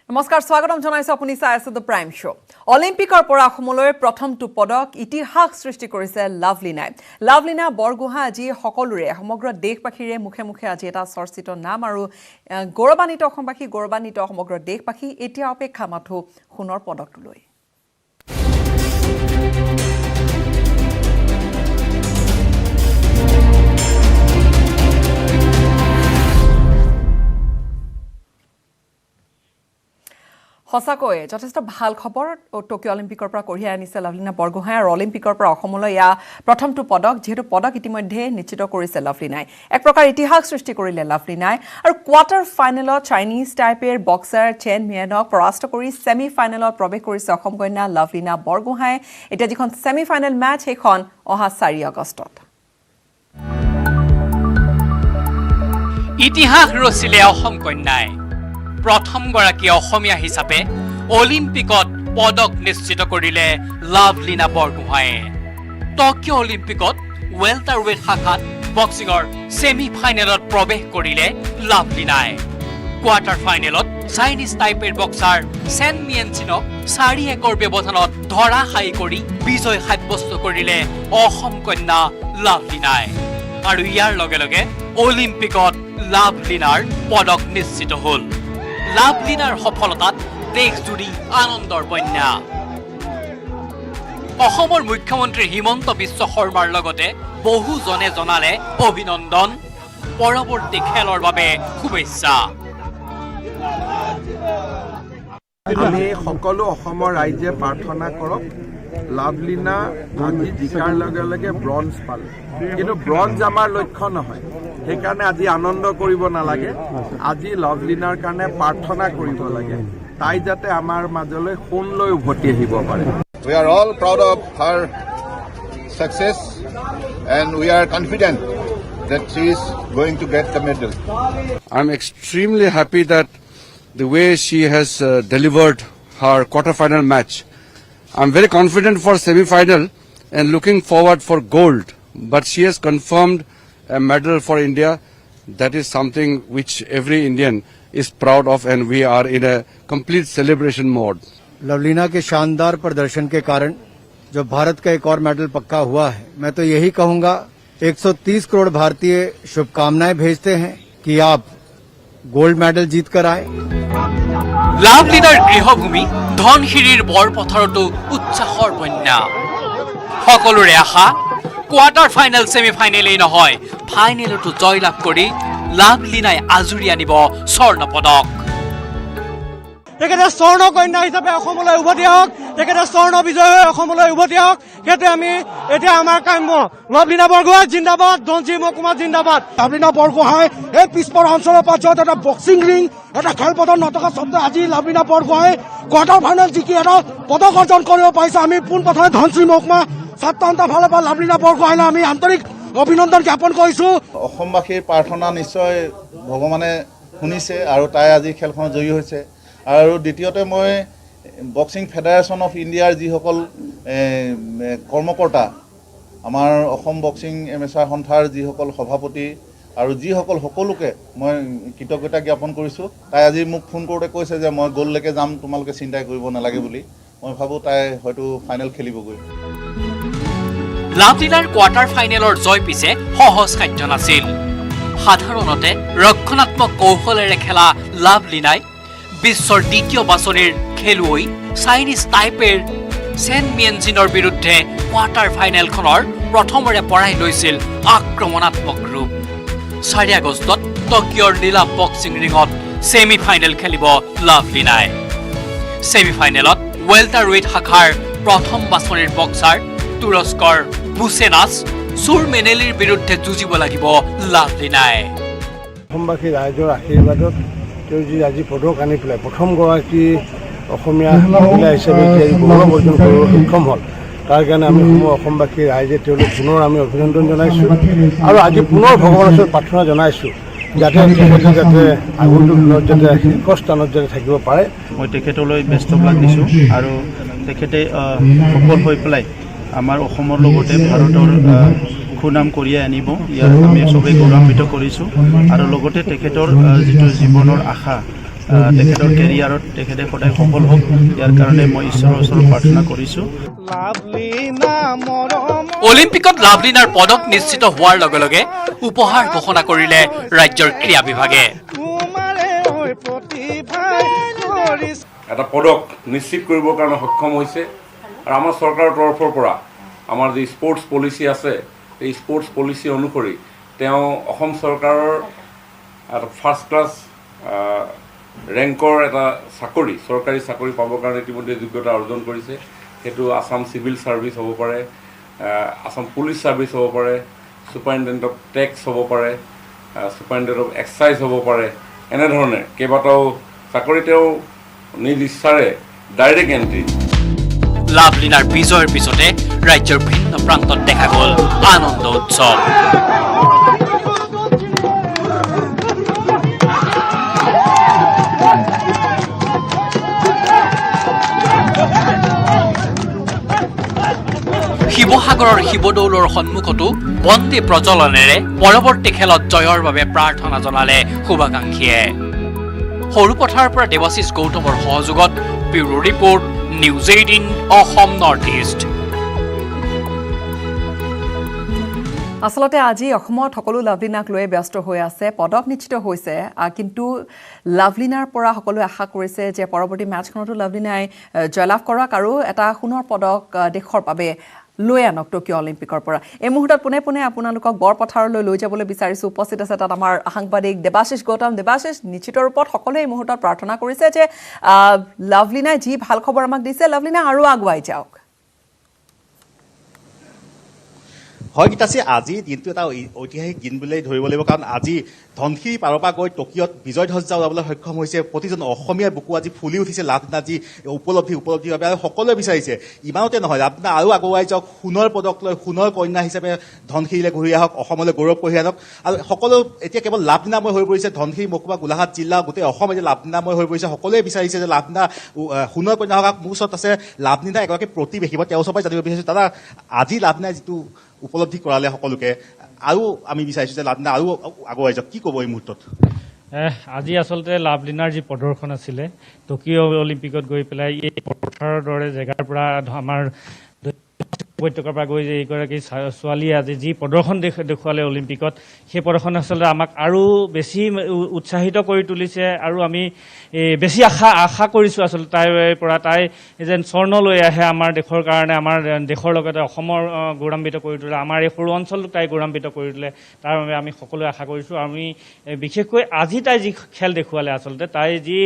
নমস্কাৰ স্বাগতম জনাইছো আপুনি চাই আছে দ্য প্ৰাইম শো অলিম্পিকৰ পৰা অসমলৈ প্ৰথমটো পদক ইতিহাস সৃষ্টি কৰিছে লাভলিনা বৰগোহাঁই আজি সকলোৰে সমগ্ৰ দেশবাসীৰে মুখে মুখে আজি এটা চৰ্চিত নাম আৰু গৌৰৱান্বিত অসমবাসী গৌৰৱান্বিত সমগ্ৰ দেশবাসী এতিয়া অপেক্ষা মাথো সোণৰ পদকটো লৈ সঁচাকৈ যথেষ্ট ভাল খবৰ টোকিঅ অলিম্পিকৰ পৰা কঢ়িয়াই আনিছে লাভলিনা বৰগোহাঁই আৰু অলিম্পিকৰ পৰা অসমলৈ প্ৰথমটো পদক যেহেতু পদক ইতিমধ্যে নিশ্চিত কৰিছে লাভলিনাই এক প্ৰকাৰ ইতিহাস সৃষ্টি কৰিলে লাভলিনাই আৰু কোৱাৰ্টাৰ ফাইনেলত চাইনিজ টাইপেৰ বক্সাৰ চেন মিয়ানক পৰাস্ত কৰি ছেমি ফাইনেলত প্ৰৱেশ কৰিছে অসম কন্যা লাভলিনা বৰগোহাঁই এতিয়া যিখন ছেমি ফাইনেল মেচ সেইখন অহা 4 আগষ্টত ইতিহাস ৰচিলে অসম কন্যাই প্ৰথমগৰাকী অসমীয়া হিচাপে অলিম্পিকত পদক নিশ্চিত কৰিলে লাভলিনা বৰগোহাঁইয়ে টকিঅ অলিম্পিকত ৱেলটাৰৱেট শাখাত বক্সিঙৰ ছেমি ফাইনেলত প্ৰৱেশ কৰিলে লাভলিনাই কোৱাৰ্টাৰ ফাইনেলত চাইনিজ টাইপেৰ বক্সাৰ চেন মিয়ানচিনক 4-1 ব্যৱধানত ধৰাশায়ী কৰি বিজয় সাব্যস্ত কৰিলে অসম কন্যা লাভলিনাই আৰু ইয়াৰ লগে লগে অলিম্পিকত লাভলিনাৰ পদক নিশ্চিত হ'ল লাভলিনাৰ সফলতাত দেশজুৰি আনন্দৰ বন্যা অসমৰ মুখ্যমন্ত্ৰী হিমন্ত বিশ্ব শৰ্মাৰ লগতে বহুজনে জনালে অভিনন্দন পৰৱৰ্তী খেলৰ বাবে শুভেচ্ছা আমি সকলো অসমৰ ৰাইজে প্ৰাৰ্থনা কৰক লাভলিনা আজি জিকাৰ লগে লগে ব্ৰঞ্জ পালে কিন্তু ব্ৰঞ্জ আমাৰ লক্ষ্য নহয় সেইকাৰণে আজি আনন্দ কৰিব নালাগে আজি লাভলিনাৰ কাৰণে প্ৰাৰ্থনা কৰিব লাগে তাই যাতে আমাৰ মাজলৈ সোণ লৈ উভতি আহিব পাৰে We are all proud of her success and we are confident that she is going to get the medal. I'm extremely happy that the way she has delivered her quarter-final match. I'm very confident for semi-final and looking forward for gold. But she has confirmed a medal for India. That is something which every Indian is proud of and we are in a complete celebration mode. Lovlina के शानदार प्रदर्शन के कारण जो भारत का एक और medal पक्का हुआ है मैं तो यही कहूंगा 130 करोड़ भारतीय शुभकामनाएं भेजते हैं कि आप गोल्ड मेडल जीत कर आए লাভলিনাৰ গৃহভূমি ধনশিৰিৰ বৰপথাৰতো উৎসাহৰ বন্যা সকলোৰে আশা কোৱাৰ্টাৰ ফাইনেল ছেমি ফাইনেলেই নহয় ফাইনেলতো জয়লাভ কৰি লাভলিনাই আজুৰি আনিব স্বৰ্ণ পদক তেখেতে স্বৰ্ণ কন্যা হিচাপে অসমলৈ উভতি আহক তেখেতে স্বৰ্ণ বিজয় হৈ অসমলৈ উভতি আহক সেইটোৱে আমি এতিয়া আমাৰ কাম্য লাভলিনা বৰগোহাঁই জিন্দাবাদ ধনশিৰি মহকুমা জিন্দাবাদ লাভলিনা বৰগোহাঁই এই পিছপৰা অঞ্চলৰ পাছত এটা বক্সিং ৰিং এটা খেলপথাৰ নথকা শব্দ আজি লাভলিনা বৰগোহাঁই কোৱাৰ্টাৰ ফাইনেল জিকি এটা পদক অৰ্জন কৰিব পাৰিছে আমি পোনপ্ৰথমে ধনশিৰি মহকুমা ছাত্ৰ সন্থাৰ ফালৰ পৰা লাভলিনা বৰগোহাঁইলৈ আমি আন্তৰিক অভিনন্দন জ্ঞাপন কৰিছো অসমবাসীৰ প্ৰাৰ্থনা নিশ্চয় ভগৱানে শুনিছে আৰু তাই আজি খেলখনত জয়ী হৈছে আৰু দ্বিতীয়তে মই বক্সিং ফেডাৰেশ্যন অফ ইণ্ডিয়াৰ যিসকল কৰ্মকৰ্তা আমাৰ অসম বক্সিং এমেচাৰ সন্থাৰ যিসকল সভাপতি আৰু যিসকল সকলোকে মই কৃতজ্ঞতা জ্ঞাপন কৰিছোঁ তাই আজি মোক ফোন কৰোঁতে কৈছে যে মই গ'ললৈকে যাম তোমালোকে চিন্তাই কৰিব নালাগে বুলি মই ভাবোঁ তাই হয়তো ফাইনেল খেলিবগৈ লাভলিনাৰ কোৱাৰ্টাৰ ফাইনেলৰ জয় পিছে সহজ সাধ্য নাছিল সাধাৰণতে ৰক্ষণাত্মক কৌশলেৰে খেলা লাভলিনাই বিশ্বৰ দ্বিতীয় বাছনিৰ খেলুৱৈ চাইনিজ টাইপেৰ চেন মিয়ানচিনৰ বিৰুদ্ধে কোৱাৰ্টাৰ ফাইনেলখনৰ প্ৰথমৰে পৰাই লৈছিল আক্ৰমণাত্মক ৰূপ 4 আগষ্টত টকিঅ'ৰ নীলাভ বক্সিং ৰিঙত ছেমি ফাইনেল খেলিব লাভলিনাই ছেমি ফাইনেলত ৱেলটাৰৱেট শাখাৰ প্ৰথম বাছনিৰ বক্সাৰ তুৰস্কৰ বুচেনাছ চুৰমেনেলিৰ বিৰুদ্ধে যুঁজিব লাগিব লাভলিনাই অসমবাসী ৰাইজৰ আশীৰ্বাদত তেওঁ যি আজি পদক আনি পেলাই প্ৰথমগৰাকী অসমীয়া মহিলা হিচাপে গৌৰৱ অৰ্জন কৰিব সক্ষম হ'ল তাৰ কাৰণে আমি সমূহ অসমবাসী ৰাইজে তেওঁলোক পুনৰ আমি অভিনন্দন জনাইছোঁ আৰু আজি পুনৰ ভগৱানৰ ওচৰত প্ৰাৰ্থনা জনাইছোঁ যাতে তেখেতে যাতে আগন্তুক দিনত যাতে শীৰ্ষস্থানত যাতে থাকিব পাৰে মই তেখেতলৈ বেষ্ট অফ লাক দিছোঁ আৰু তেখেতে সফল হৈ পেলাই আমাৰ অসমৰ লগতে ভাৰতৰ সুনাম কঢ়িয়াই আনিব ইয়াৰ আমি চবেই গৌৰৱান্বিত কৰিছোঁ আৰু লগতে তেখেতৰ যিটো জীৱনৰ আশা তেখেতৰ কেৰিয়াৰত তেখেতে সদায় সফল হওক ইয়াৰ কাৰণে মই ঈশ্বৰৰ ওচৰত প্ৰাৰ্থনা কৰিছোঁ। অলিম্পিকত লাভলিনাৰ পদক নিশ্চিত হোৱাৰ লগে লগে উপহাৰ ঘোষণা কৰিলে ৰাজ্যৰ ক্ৰীড়া বিভাগে। এটা পদক নিশ্চিত কৰিবৰ কাৰণে সক্ষম হৈছে আৰু আমাৰ চৰকাৰৰ তৰফৰ পৰা আমাৰ যি স্পৰ্টছ পলিচি আছে এই স্পৰ্টছ পলিচি অনুসৰি তেওঁ অসম চৰকাৰৰ এটা ফাৰ্ষ্ট ক্লাছ ৰেংকৰ এটা চাকৰি চৰকাৰী চাকৰি পাবৰ কাৰণে ইতিমধ্যে যোগ্যতা অৰ্জন কৰিছে। সেইটো আসাম চিভিল ছাৰ্ভিচ হ'ব পাৰে, আসাম পুলিচ ছাৰ্ভিচ হ'ব পাৰে, ছুপাৰিনটেণ্ডেণ্ট অফ টেক্স হ'ব পাৰে, ছুপাৰিনটেণ্ডেণ্ট অফ এক্সাইজ হ'ব পাৰে। এনেধৰণে কেইবাটাও চাকৰি তেওঁ নিজ ইচ্ছাৰে ডাইৰেক্ট এণ্ট্ৰি। লাভলিনাৰ বিজয়ৰ পিছতে ৰাজ্যৰ ভিন্ন প্ৰান্তত দেখা গ'ল আনন্দ উৎসৱ। শিৱসাগৰৰ শিৱদৌলৰ সন্মুখতো বন্দী প্ৰজ্বলনেৰে পৰৱৰ্তী খেলত জয়ৰ বাবে প্ৰাৰ্থনা জনালে শুভাকাংক্ষীয়ে। সৰুপথাৰৰ পৰা দেৱাশিষ গৌতমৰ সহযোগত bureau report, news 18 Assam north east. আচলতে আজি অসমত সকলো লাভলিনাক লৈ ব্যস্ত হৈ আছে। পদক নিশ্চিত হৈছে, কিন্তু লাভলিনাৰ পৰা সকলোৱে আশা কৰিছে যে পৰৱৰ্তী মেটছখনতো লাভলিনাই জয়লাভ কৰক আৰু এটা সোণৰ পদক দেশৰ বাবে লৈ আনক টকিঅ' অলিম্পিকৰ পৰা। এই মুহূৰ্তত পোনে পোনে আপোনালোকক বৰপথাৰলৈ লৈ যাবলৈ বিচাৰিছোঁ। উপস্থিত আছে তাত আমাৰ সাংবাদিক দেৱাশিষ গৌতম। দেৱাশিষ, নিশ্চিত ৰূপত সকলোৱে এই মুহূৰ্তত প্ৰাৰ্থনা কৰিছে যে লাভলিনাই যি ভাল খবৰ আমাক দিছে, লাভলিনা আৰু আগুৱাই যাওক। হয় গীতাশ্ৰী, আজি দিনটো এটা ঐতিহাসিক দিন বুলি ধৰিব লাগিব, কাৰণ আজি ধনশিৰি পাৰৰ পৰা গৈ টকিঅ'ত বিজয় ধ্বজা উৰাবলৈ সক্ষম হৈছে। প্ৰতিজন অসমীয়াৰ বুকু আজি ফুলি উঠিছে লাভলিনাৰ যি উপলব্ধিৰ বাবে, আৰু সকলোৱে বিচাৰিছে ইমানতে নহয়, লাভলিনা আৰু আগুৱাই যাওক, সোণৰ পদক লৈ সোণৰ কন্যা হিচাপে ধনশিৰিলৈ ঘূৰি আহক, অসমলৈ গৌৰৱ কঢ়িয়াই আনক। আৰু সকলো এতিয়া কেৱল লাভলিনাময় হৈ পৰিছে। ধনশিৰি মহকুমা, গোলাঘাট জিলা, গোটেই অসম এতিয়া লাভলিনাময় হৈ পৰিছে। সকলোৱে বিচাৰিছে যে লাভলিনা সোণৰ কন্যা হওক। মোৰ ওচৰত আছে লাভলিনা এগৰাকী প্ৰতিবেশী, মই তেওঁৰ ওচৰৰ পৰাই জানিব বিচাৰিছোঁ দাদা, আজি লাভলিনাই যিটো উপলব্ধি কৰালে সকলোকে, আৰু আমি বিচাৰিছোঁ যে লাভলিনা আৰু আগুৱাই যাওক, কি ক'ব এই মুহূৰ্তত? আজি আচলতে লাভলিনাৰ যি প্ৰদৰ্শন আছিলে টকিঅ' অলিম্পিকত গৈ পেলাই এই পথাৰৰ দৰে জেগাৰ পৰা আমাৰ উপত্যকাৰ পৰা গৈ এইগৰাকী ছোৱালীয়ে আজি যি প্ৰদৰ্শন দেখুৱালে অলিম্পিকত, সেই প্ৰদৰ্শন আচলতে আমাক আৰু বেছি উৎসাহিত কৰি তুলিছে। আৰু আমি বেছি আশা কৰিছোঁ আচলতে তাইৰ পৰা, তাই যেন স্বৰ্ণ লৈ আহে আমাৰ দেশৰ কাৰণে, আমাৰ দেশৰ লগতে অসমৰ গৌৰৱান্বিত কৰি তোলে, আমাৰ এই সৰু অঞ্চলটোক তাই গৌৰৱান্বিত কৰি তোলে। তাৰ বাবে আমি সকলোৱে আশা কৰিছোঁ। আমি বিশেষকৈ আজি তাই যি খেল দেখুৱালে, আচলতে তাই যি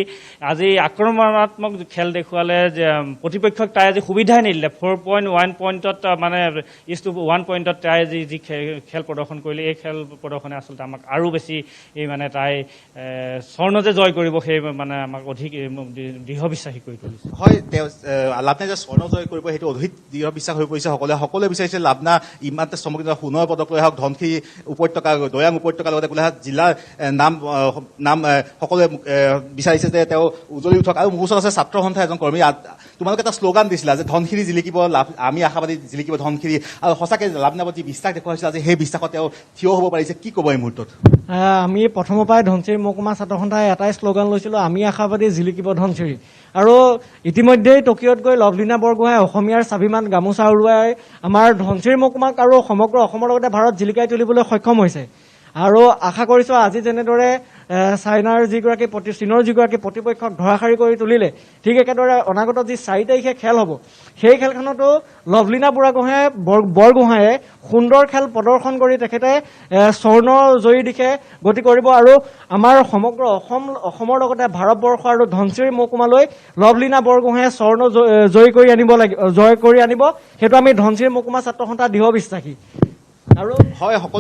আজি আক্ৰমণাত্মক খেল দেখুৱালে, যে প্ৰতিপক্ষক তাই আজি সুবিধাই নিদিলে। 4.1 পইণ্টত মানে 1 পইণ্টত তাই যি খেল প্ৰদৰ্শন কৰিলে, এই খেল প্ৰদৰ্শনে আচলতে আমাক আৰু বেছি মানে তাই স্বৰ্ণ যে জয় কৰিব সেই মানে আমাক অধিক দৃঢ় বিশ্বাসী কৰি তুলিছে। হয়, তেওঁ লাভলিনাই যে স্বৰ্ণ জয় কৰিব সেইটো অধিক দৃঢ় বিশ্বাস হৈ পৰিছে। সকলোৱে বিচাৰিছে লাভলিনা ইমানতে চমকি সোণৰ পদক লৈ আহক। ধনশিৰি উপত্যকা, দৈয়াং উপত্যকাৰ লগতে গোলাঘাট জিলাৰ নাম সকলোৱে বিচাৰিছে যে তেওঁ উজ্বলি উঠক। আৰু মোৰ ওচৰত আছে ছাত্ৰ সন্থাৰ এজন কৰ্মী। তোমালোকে এটা শ্লোগান দিছিলা যে ধনশিৰি জিলিকিব, আমি আশাবাদী জিলিকিব ধনশিৰি, আৰু সঁচাকৈ লাভলিনাৰ প্ৰতি বিশ্বাস দেখুৱাইছিল। আজি সেই বিশ্বাসত তেওঁ থিয় হ'ব পাৰিছে, কি ক'ব এই মুহূৰ্তত? আমি প্ৰথমৰ পৰাই ধনশিৰি মহকুমা ছাত্ৰ সন্থাই এটাই শ্লোগান লৈছিলোঁ, আমি আশাবাদী জিলিকিব ধনশিৰি। আৰু ইতিমধ্যেই টকিঅ'ত গৈ লাভলিনা বৰগোহাঁই অসমীয়াৰ স্বাভিমান গামোচা উৰুৱাই আমাৰ ধনশিৰি মহকুমাক আৰু সমগ্ৰ অসমৰ লগতে ভাৰত জিলিকাই তুলিবলৈ সক্ষম হৈছে। আৰু আশা কৰিছোঁ আজি যেনেদৰে চীনৰ যিগৰাকী প্ৰতিপক্ষক ধৰাশাৰী কৰি তুলিলে, ঠিক একেদৰে অনাগত যি 4 তাৰিখে খেল হ'ব, সেই খেলখনতো লাভলিনা বৰগোহাঁয়ে সুন্দৰ খেল প্ৰদৰ্শন কৰি তেখেতে স্বৰ্ণ জয়ী দিশে গতি কৰিব। আৰু আমাৰ সমগ্ৰ অসমৰ লগতে ভাৰতবৰ্ষ আৰু ধনশিৰি মহকুমালৈ লাভলিনা বৰগোহাঁয়ে স্বৰ্ণ জয় কৰি আনিব, সেইটো আমি ধনশিৰি মহকুমা ছাত্ৰ সন্থা দৃঢ় বিশ্বাসী।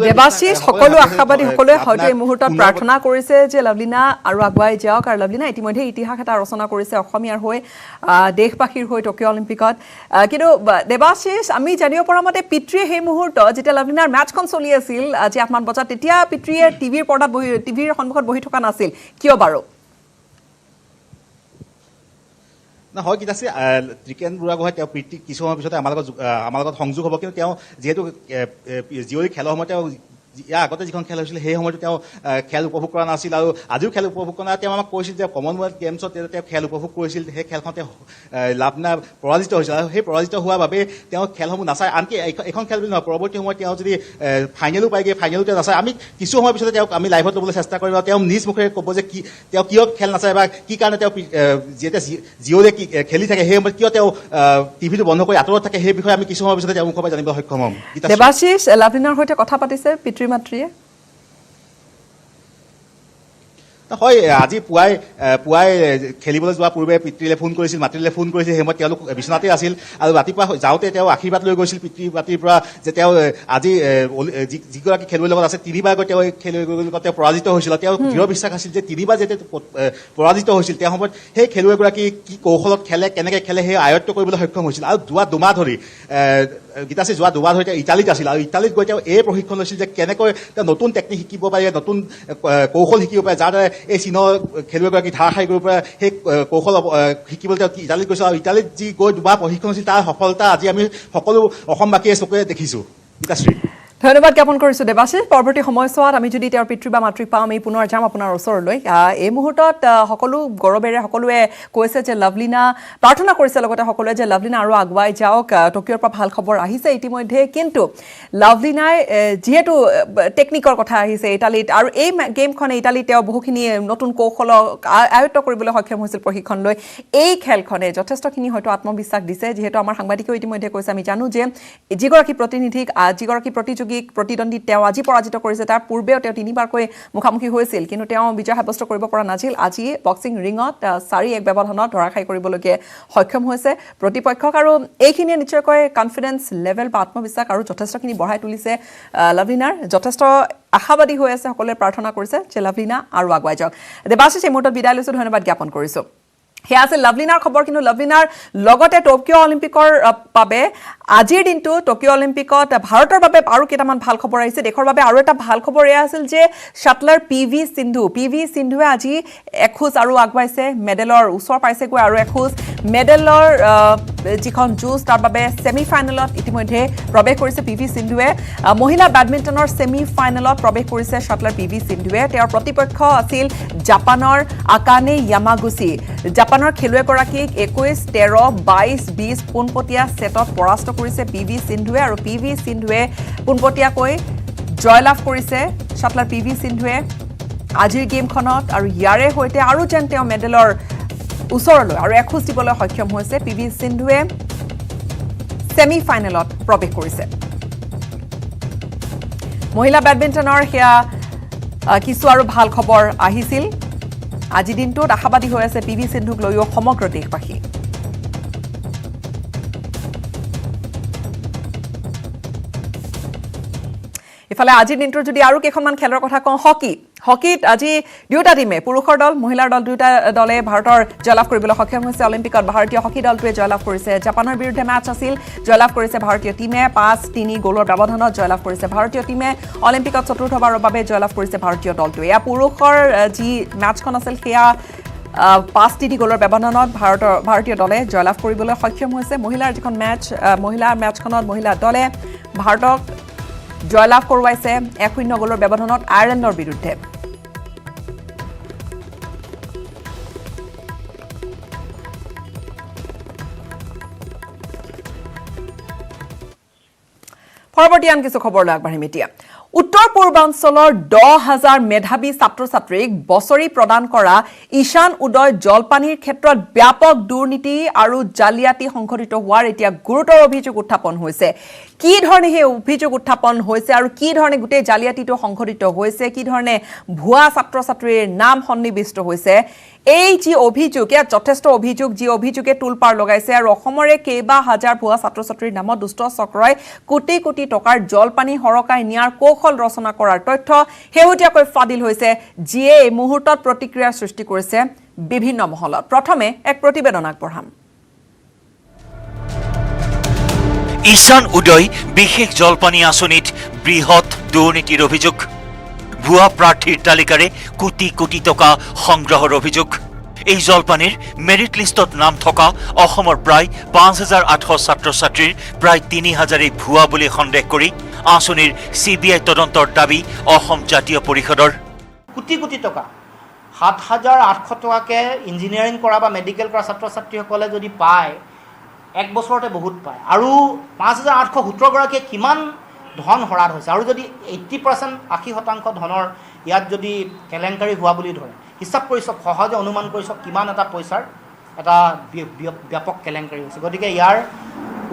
দেৱাশিষ, সকলো আশাবাদী সকলোৱে হয়তো এই মুহূৰ্তত প্ৰাৰ্থনা কৰিছে যে লাভলিনা আৰু আগুৱাই যাওক। আৰু লাভলিনা ইতিমধ্যে ইতিহাস এটা ৰচনা কৰিছে অসমীয়াৰ হৈ, দেশবাসীৰ হৈ টকিঅ' অলিম্পিকত। কিন্তু দেৱাশিষ, আমি জানিব পৰা মতে পিতৃয়ে সেই মুহূৰ্তত যেতিয়া লাভলিনাৰ মেটছখন চলি আছিল আজি 8মান বজাত, তেতিয়া পিতৃয়ে টিভিৰ সন্মুখত বহি থকা নাছিল, কিয় বাৰু? হয় গীতাশ্ৰী, ত্ৰিকেন বুঢ়াগোহাঁই তেওঁ পিতৃক কিছু সময়ৰ পিছতে আমাৰ লগত সংযোগ হ'ব। কিন্তু তেওঁ যিহেতু জীয়ৰী খেলৰ সময়ত তেওঁ ইয়াৰ আগতে যিখন খেল হৈছিল সেই সময়তো তেওঁ খেল উপভোগ কৰা নাছিল আৰু আজিও খেল উপভোগ কৰা নাই। তেওঁ আমাক কৈছিল যে কমনৱেলথ গেমছত তেওঁ খেল উপভোগ কৰিছিল, সেই খেলখন তেওঁ লাভলিনা পৰাজিত হৈছিল আৰু সেই পৰাজিত হোৱাৰ বাবে তেওঁ খেলসমূহ নাচায়। আনকি এখন খেল বুলি নহয়, পৰৱৰ্তী সময়ত তেওঁ যদি ফাইনেলো পায়গৈ, ফাইনেলো তেওঁ নাচায়। আমি কিছু সময়ৰ পিছতে তেওঁক আমি লাইভত ল'বলৈ চেষ্টা কৰিম আৰু তেওঁ নিজ মুখেৰে ক'ব যে তেওঁ কিয় খেল নাচায় বা কি কাৰণে তেওঁ যেতিয়া জিঅ'লে খেলি থাকে সেই সময়ত কিয় তেওঁ টিভিটো বন্ধ কৰি আঁতৰত থাকে, সেই বিষয়ে আমি কিছু সময়ৰ পিছতে তেওঁৰ মুখৰ পৰা জানিবলৈ সক্ষম হ'ম। দেৱাশিষ, লাভলিনাৰ সৈতে কথা পাতিছে পিতৃ মাতৃয়ে? হয়, আজি পুৱাই খেলিবলৈ যোৱাৰ পূৰ্বে পিতৃলৈ ফোন কৰিছিল, মাতৃলৈ ফোন কৰিছিল। সেই সময়ত তেওঁলোক বিচনাতে আছিল আৰু ৰাতিপুৱা যাওঁতে তেওঁ আশীৰ্বাদ লৈ গৈছিল পিতৃ মাতৃৰ পৰা যে তেওঁ আজি যিগৰাকী খেলুৱৈৰ লগত আছে 3বাৰকৈ তেওঁ খেলুৱৈৰ লগত তেওঁ পৰাজিত হৈছিল। তেওঁ দৃঢ় বিশ্বাস আছিল যে 3বাৰ যেতিয়া পৰাজিত হৈছিল তেওঁ সময়ত সেই খেলুৱৈগৰাকী কি কৌশলত খেলে, কেনেকৈ খেলে সেই আয়ত্ব কৰিবলৈ সক্ষম হৈছিল। আৰু যোৱা দুমাহ ধৰি গীতাশ্ৰী তেওঁ ইটালীত আছিল আৰু ইটালীত গৈ তেওঁ এই প্ৰশিক্ষণ লৈছিল যে কেনেকৈ তেওঁ নতুন টেকনিক শিকিব পাৰে, নতুন কৌশল শিকিব পাৰে, যাৰ দ্বাৰা এই চীনৰ খেলুৱৈগৰাকী ধাৰাসাৰি কৰিব পাৰে। সেই কৌশল শিকিবলৈ তেওঁ ইটালীত গৈছিল আৰু ইটালীত যি গৈ দুবাৰ প্ৰশিক্ষণ হৈছিল তাৰ সফলতা আজি আমি সকলো অসমবাসীয়ে চকুৰে দেখিছোঁ। গীতাশ্ৰী, ধন্যবাদ জ্ঞাপন কৰিছোঁ দেৱাশিষ। পৰৱৰ্তী সময়ছোৱাত আমি যদি তেওঁৰ পিতৃ বা মাতৃক পাওঁ, আমি পুনৰ যাম আপোনাৰ ওচৰলৈ। এই মুহূৰ্তত সকলো গৌৰৱেৰে সকলোৱে কৈছে যে লাভলিনা প্ৰাৰ্থনা কৰিছে, লগতে সকলোৱে যে লাভলিনা আৰু আগুৱাই যাওক। টকিঅ'ৰ পৰা ভাল খবৰ আহিছে ইতিমধ্যে, কিন্তু লাভলিনাই যিহেতু টেকনিকৰ কথা আহিছে ইটালীত, আৰু এই গেমখনে ইটালীত তেওঁ বহুখিনি নতুন কৌশল আয়ত্ব কৰিবলৈ সক্ষম হৈছিল প্ৰশিক্ষণ লৈ। এই খেলখনে যথেষ্টখিনি হয়তো আত্মবিশ্বাস দিছে, যিহেতু আমাৰ সাংবাদিকেও ইতিমধ্যে কৈছে। আমি জানো যে যিগৰাকী প্ৰতিদ্বন্দ্বী তেওঁ আজি পৰাজিত কৰিছে, তাৰ পূৰ্বেও তেওঁ 3বাৰকৈ মুখামুখি হৈছিল, কিন্তু তেওঁ বিজয় সাব্যস্ত কৰিব পৰা নাছিল। আজি বক্সিং ৰিঙত 4-1 ব্যৱধানত ধৰাশায়ী কৰিবলৈকে সক্ষম হৈছে প্ৰতিপক্ষক, আৰু এইখিনিয়ে নিশ্চয়কৈ কনফিডেন্স লেভেল বা আত্মবিশ্বাস আৰু যথেষ্টখিনি বঢ়াই তুলিছে লাভলিনাৰ। যথেষ্ট আশাবাদী হৈ আছে, সকলোৱে প্ৰাৰ্থনা কৰিছে যে লাভলিনা আৰু আগুৱাই যাওক। দেৱাশিষ, এই মুহূৰ্তত বিদায় লৈছোঁ, ধন্যবাদ জ্ঞাপন কৰিছোঁ। সেয়া আছিল লাভলিনাৰ খবৰ। কিন্তু লাভলিনাৰ লগতে টকিঅ' অলিম্পিকৰ বাবে আজিৰ দিনটো টকিঅ' অলিম্পিকত ভাৰতৰ বাবে আৰু কেইটামান ভাল খবৰ আহিছে। দেশৰ বাবে আৰু এটা ভাল খবৰ এয়া আছিল যে শ্বাটলাৰ পি.ভি. সিন্ধুৱে আজি এখোজ আৰু আগুৱাইছে, মেডেলৰ ওচৰ পাইছেগৈ আৰু এখোজ। মেডেলৰ যিখন যুঁজ তাৰ বাবে ছেমি ফাইনেলত ইতিমধ্যে প্ৰৱেশ কৰিছে পি.ভি. সিন্ধুৱে। মহিলা বেডমিণ্টনৰ ছেমি ফাইনেলত প্ৰৱেশ কৰিছে শ্বাটলাৰ পি.ভি. সিন্ধুৱে। তেওঁৰ প্ৰতিপক্ষ আছিল জাপানৰ আকানে য়ামাগুচি। জাপানৰ খেলুৱৈগৰাকীক 21-13, 22-20 পোনপটীয়া ছেটত পৰাস্ত কৰিছে পি.ভি. সিন্ধুৱে, আৰু পি.ভি. সিন্ধুৱে পোনপটীয়াকৈ জয়লাভ কৰিছে শ্বাটলাৰ পি.ভি. সিন্ধুৱে আজিৰ গেমখনত, আৰু ইয়াৰে সৈতে আৰু যেন তেওঁ মেডেলৰ ওচৰলৈ আৰু এখোজ দিবলৈ সক্ষম হৈছে। পি.ভি. সিন্ধুৱে ছেমি ফাইনেলত প্ৰৱেশ কৰিছে। মহিলা বেডমিণ্টনৰ সেয়া কিছু আৰু ভাল খবৰ আহিছিল। আজি দিনটোত আশাবাদী হৈ আছে পি.ভি. সিন্ধুক লৈও সমগ্ৰ দেশবাসী। ইফালে আজিৰ দিনটোৰ যদি আৰু কেইখনমান খেলৰ কথা কওঁ, হকীত আজি দুয়োটা টিমে, পুৰুষৰ দল মহিলাৰ দল দুয়োটা দলে ভাৰতৰ জয়লাভ কৰিবলৈ সক্ষম হৈছে। অলিম্পিকত ভাৰতীয় হকী দলটোৱে জয়লাভ কৰিছে। জাপানৰ বিৰুদ্ধে মেচ আছিল, জয়লাভ কৰিছে ভাৰতীয় টিমে। 5-3 গ'লৰ ব্যৱধানত জয়লাভ কৰিছে ভাৰতীয় টিমে। অলিম্পিকত চতুৰ্থবাৰৰ বাবে জয়লাভ কৰিছে ভাৰতীয় দলটোৱে। এয়া পুৰুষৰ যি মেচখন আছিল সেয়া 5-3 গ'লৰ ব্যৱধানত ভাৰতীয় দলে জয়লাভ কৰিবলৈ সক্ষম হৈছে। মহিলাৰ যিখন মহিলাৰ মেচখনত মহিলা দলে ভাৰতক জয়লাভ কৰোৱাইছে 1-0 গ'লৰ ব্যৱধানত আয়াৰলেণ্ডৰ বিৰুদ্ধে। পৰৱৰ্তী আন কিছু খবৰলৈ আগবাঢ়িম এতিয়া। উত্তৰ পূৰ্বাঞ্চলৰ 10,000 মেধাৱী ছাত্ৰ ছাত্ৰীক বছৰি প্ৰদান কৰা ঈশান উদয় জলপানীৰ ক্ষেত্ৰত ব্যাপক দুৰ্নীতি আৰু জালিয়াতি সংঘটিত হোৱাৰ এতিয়া গুৰুতৰ অভিযোগ উত্থাপন হৈছে। কি ধৰণে সেই অভিযোগ উত্থাপন হৈছে আৰু কি ধৰণে গোটেই জালিয়াতিটো সংঘটিত হৈছে, কি ধৰণে ভুৱা ছাত্ৰ ছাত্ৰীৰ নাম সন্নিৱিষ্ট হৈছে, এই যি অভিযোগ, ইয়াত যথেষ্ট অভিযোগ, যি অভিযোগে তোলপাৰ লগাইছে। আৰু অসমৰে কেইবা হাজাৰ ভুৱা ছাত্ৰ ছাত্ৰীৰ নামত দুষ্ট চক্ৰই কোটি কোটি টকাৰ জলপানী সৰকাই নিয়াৰ কৌশল ৰচনা কৰাৰ তথ্য শেহতীয়াকৈ ফাদিল হৈছে, যিয়ে এই মুহূৰ্তত প্ৰতিক্ৰিয়াৰ সৃষ্টি কৰিছে বিভিন্ন মহলত। প্ৰথমে এক প্ৰতিবেদন আগবঢ়াম। ঈশান উদয় বিশেষ জলপানী আঁচনিত বৃহৎ দুৰ্নীতিৰ অভিযোগ। ভুৱা প্ৰাৰ্থীৰ তালিকাৰে কোটি কোটি টকা সংগ্ৰহৰ অভিযোগ। এই জলপানীৰ মেৰিট লিষ্টত নাম থকা অসমৰ প্ৰায় 5,800 ছাত্ৰ ছাত্ৰীৰ প্ৰায় 3,000 ভুৱা বুলি সন্দেহ কৰি আঁচনিৰ CBI তদন্তৰ দাবী অসম জাতীয় পৰিষদৰ। কোটি কোটি টকা 7,800 টকাকৈ ইঞ্জিনিয়াৰিং কৰা বা মেডিকেল কৰা ছাত্ৰ ছাত্ৰীসকলে যদি পায় এক বছৰতে বহুত পায় আৰু 5,817 গৰাকীয়ে কিমান ধন হৰাত হৈছে আৰু যদি 80% 80% ধনৰ ইয়াত যদি কেলেংকাৰী হোৱা বুলি ধৰে হিচাপ কৰি চাওক সহজে অনুমান কৰি চাওক কিমান এটা পইচাৰ এটা ব্যাপক কেলেংকাৰী হৈছে। গতিকে ইয়াৰ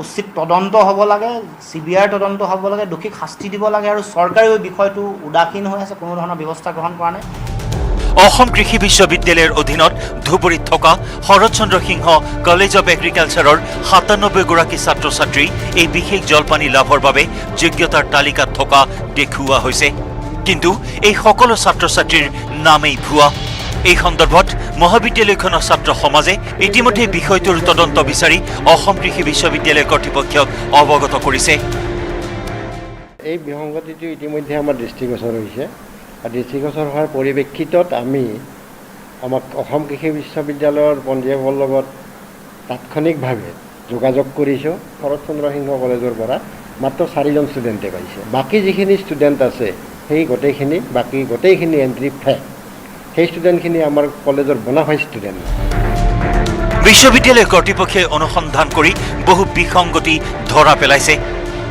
উচিত তদন্ত হ'ব লাগে, CBIৰ তদন্ত হ'ব লাগে, দোষীক শাস্তি দিব লাগে আৰু চৰকাৰেও এই বিষয়টো উদাসীন হৈ আছে, কোনো ধৰণৰ ব্যৱস্থা গ্ৰহণ কৰা নাই। অসম কৃষি বিশ্ববিদ্যালয়ৰ অধীনত ধুবুৰীত থকা শৰৎ চন্দ্ৰ সিংহ কলেজ অৱ এগ্ৰিকালচাৰৰ 97 গৰাকী ছাত্ৰ ছাত্ৰী এই বিশেষ জলপানী লাভৰ বাবে যোগ্যতাৰ তালিকাত থকা দেখুওৱা হৈছে। কিন্তু এই সকলো ছাত্ৰ ছাত্ৰীৰ নামেই ভুৱা। এই সন্দৰ্ভত মহাবিদ্যালয়খনৰ ছাত্ৰ সমাজে ইতিমধ্যে বিষয়টোৰ তদন্ত বিচাৰি অসম কৃষি বিশ্ববিদ্যালয় কৰ্তৃপক্ষক অৱগত কৰিছে। এই বিসংগতিটো ইতিমধ্যে আমাৰ দৃষ্টিগোচৰ হৈছে আৰু দৃষ্টিগোচৰ হোৱাৰ পৰিপ্ৰেক্ষিতত আমি আমাক অসম কৃষি বিশ্ববিদ্যালয়ৰ পঞ্জীয়কৰ লগত তাৎক্ষণিকভাৱে যোগাযোগ কৰিছোঁ। শৰৎ চন্দ্ৰ সিংহ কলেজৰ পৰা মাত্ৰ 4জন ষ্টুডেণ্টে পাইছে। বাকী যিখিনি ষ্টুডেণ্ট আছে সেই গোটেইখিনি এণ্ট্ৰি ফেক। সেই ষ্টুডেণ্টখিনি আমাৰ কলেজৰ বনাফাইড ষ্টুডেণ্ট। বিশ্ববিদ্যালয় কৰ্তৃপক্ষই অনুসন্ধান কৰি বহু বিসংগতি ধৰা পেলাইছে।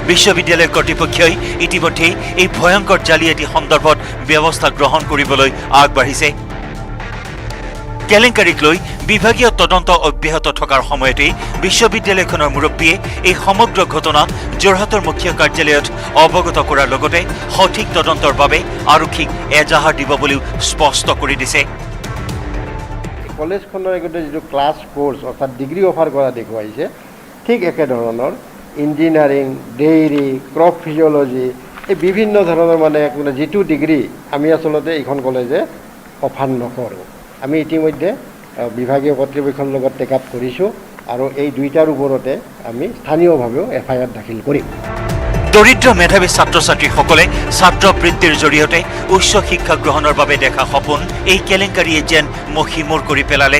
বিশ্ববিদ্যালয় কৰ্তৃপক্ষই ইতিমধ্যে এই ভয়ংকৰ জালিয়াতি সন্দৰ্ভত ব্যৱস্থা গ্ৰহণ কৰিবলৈ আগবাঢ়িছে। কেলেংকাৰীক লৈ বিভাগীয় তদন্ত অব্যাহত থকাৰ সময়তেই বিশ্ববিদ্যালয়খনৰ মুৰব্বীয়ে এই সমগ্ৰ ঘটনা যোৰহাটৰ মুখ্য কাৰ্যালয়ত অৱগত কৰাৰ লগতে সঠিক তদন্তৰ বাবে আৰক্ষীক এজাহাৰ দিব বুলিও স্পষ্ট কৰি দিছে। কলেজখনৰ একোটা যিটো ক্লাছ কোৰ্চ অৰ্থাৎ ডিগ্ৰী অফাৰ কৰা দেখুৱাইছে ঠিক একেধৰণৰ ইঞ্জিনিয়াৰিং, ডেইৰী, ক্ৰপ ফিজিঅ'লজি এই বিভিন্ন ধৰণৰ মানে যিটো ডিগ্ৰী আমি আচলতে এইখন কলেজে অফাৰ নকৰোঁ। আমি ইতিমধ্যে বিভাগীয় কৰ্তৃপক্ষৰ লগত টেক আপ কৰিছোঁ আৰু এই দুইটাৰ ওপৰতে আমি স্থানীয়ভাৱেও FIR দাখিল কৰিম। দৰিদ্ৰ মেধাৱী ছাত্ৰ ছাত্ৰীসকলে ছাত্ৰবৃত্তিৰ জৰিয়তে উচ্চ শিক্ষা গ্ৰহণৰ বাবে দেখা সপোন এই কেলেংকাৰীয়ে যেন মষিমূৰ কৰি পেলালে।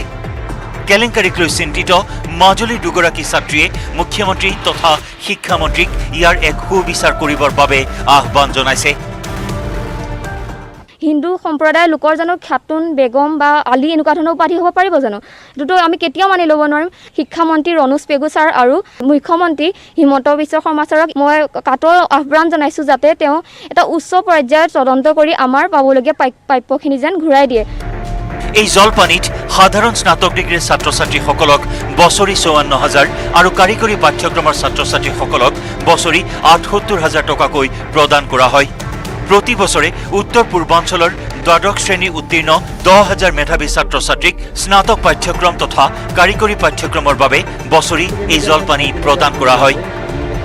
কেলেংকাৰীক লৈ চিন্তিত মাজুলীৰ দুগৰাকী ছাত্ৰীয়ে মুখ্যমন্ত্ৰী তথা শিক্ষামন্ত্ৰীক ইয়াৰ এক সুবিচাৰ কৰিবৰ বাবে আহ্বান জনাইছে। হিন্দু সম্প্ৰদায়ৰ লোকৰ জানো খাতুন, বেগম বা আলী এনেকুৱা ধৰণৰ উপাধি হ'ব পাৰিব জানো? এইটোতো আমি কেতিয়াও মানি ল'ব নোৱাৰিম। শিক্ষামন্ত্ৰী ৰণোজ পেগু ছাৰ আৰু মুখ্যমন্ত্ৰী হিমন্ত বিশ্ব শৰ্মা ছাৰক মই কাটৰ আহ্বান জনাইছোঁ যাতে তেওঁ এটা উচ্চ পৰ্যায়ত তদন্ত কৰি আমাৰ পাবলগীয়া প্ৰাপ্যখিনি যেন ঘূৰাই দিয়ে। এই জলপানীত সাধাৰণ স্নাতক ডিগ্ৰীৰ ছাত্ৰ ছাত্ৰীসকলক বছৰি 54,000 আৰু কাৰিকৰী পাঠ্যক্ৰমৰ ছাত্ৰ ছাত্ৰীসকলক বছৰি 78,000 টকাকৈ প্ৰদান কৰা হয়। প্ৰতি বছৰে উত্তৰ পূৰ্বাঞ্চলৰ দ্বাদশ শ্ৰেণী উত্তীৰ্ণ 10,000 মেধাৱী ছাত্ৰ ছাত্ৰীক স্নাতক পাঠ্যক্ৰম তথা কাৰিকৰী পাঠ্যক্ৰমৰ বাবে বছৰি এই জলপানী প্ৰদান কৰা হয়।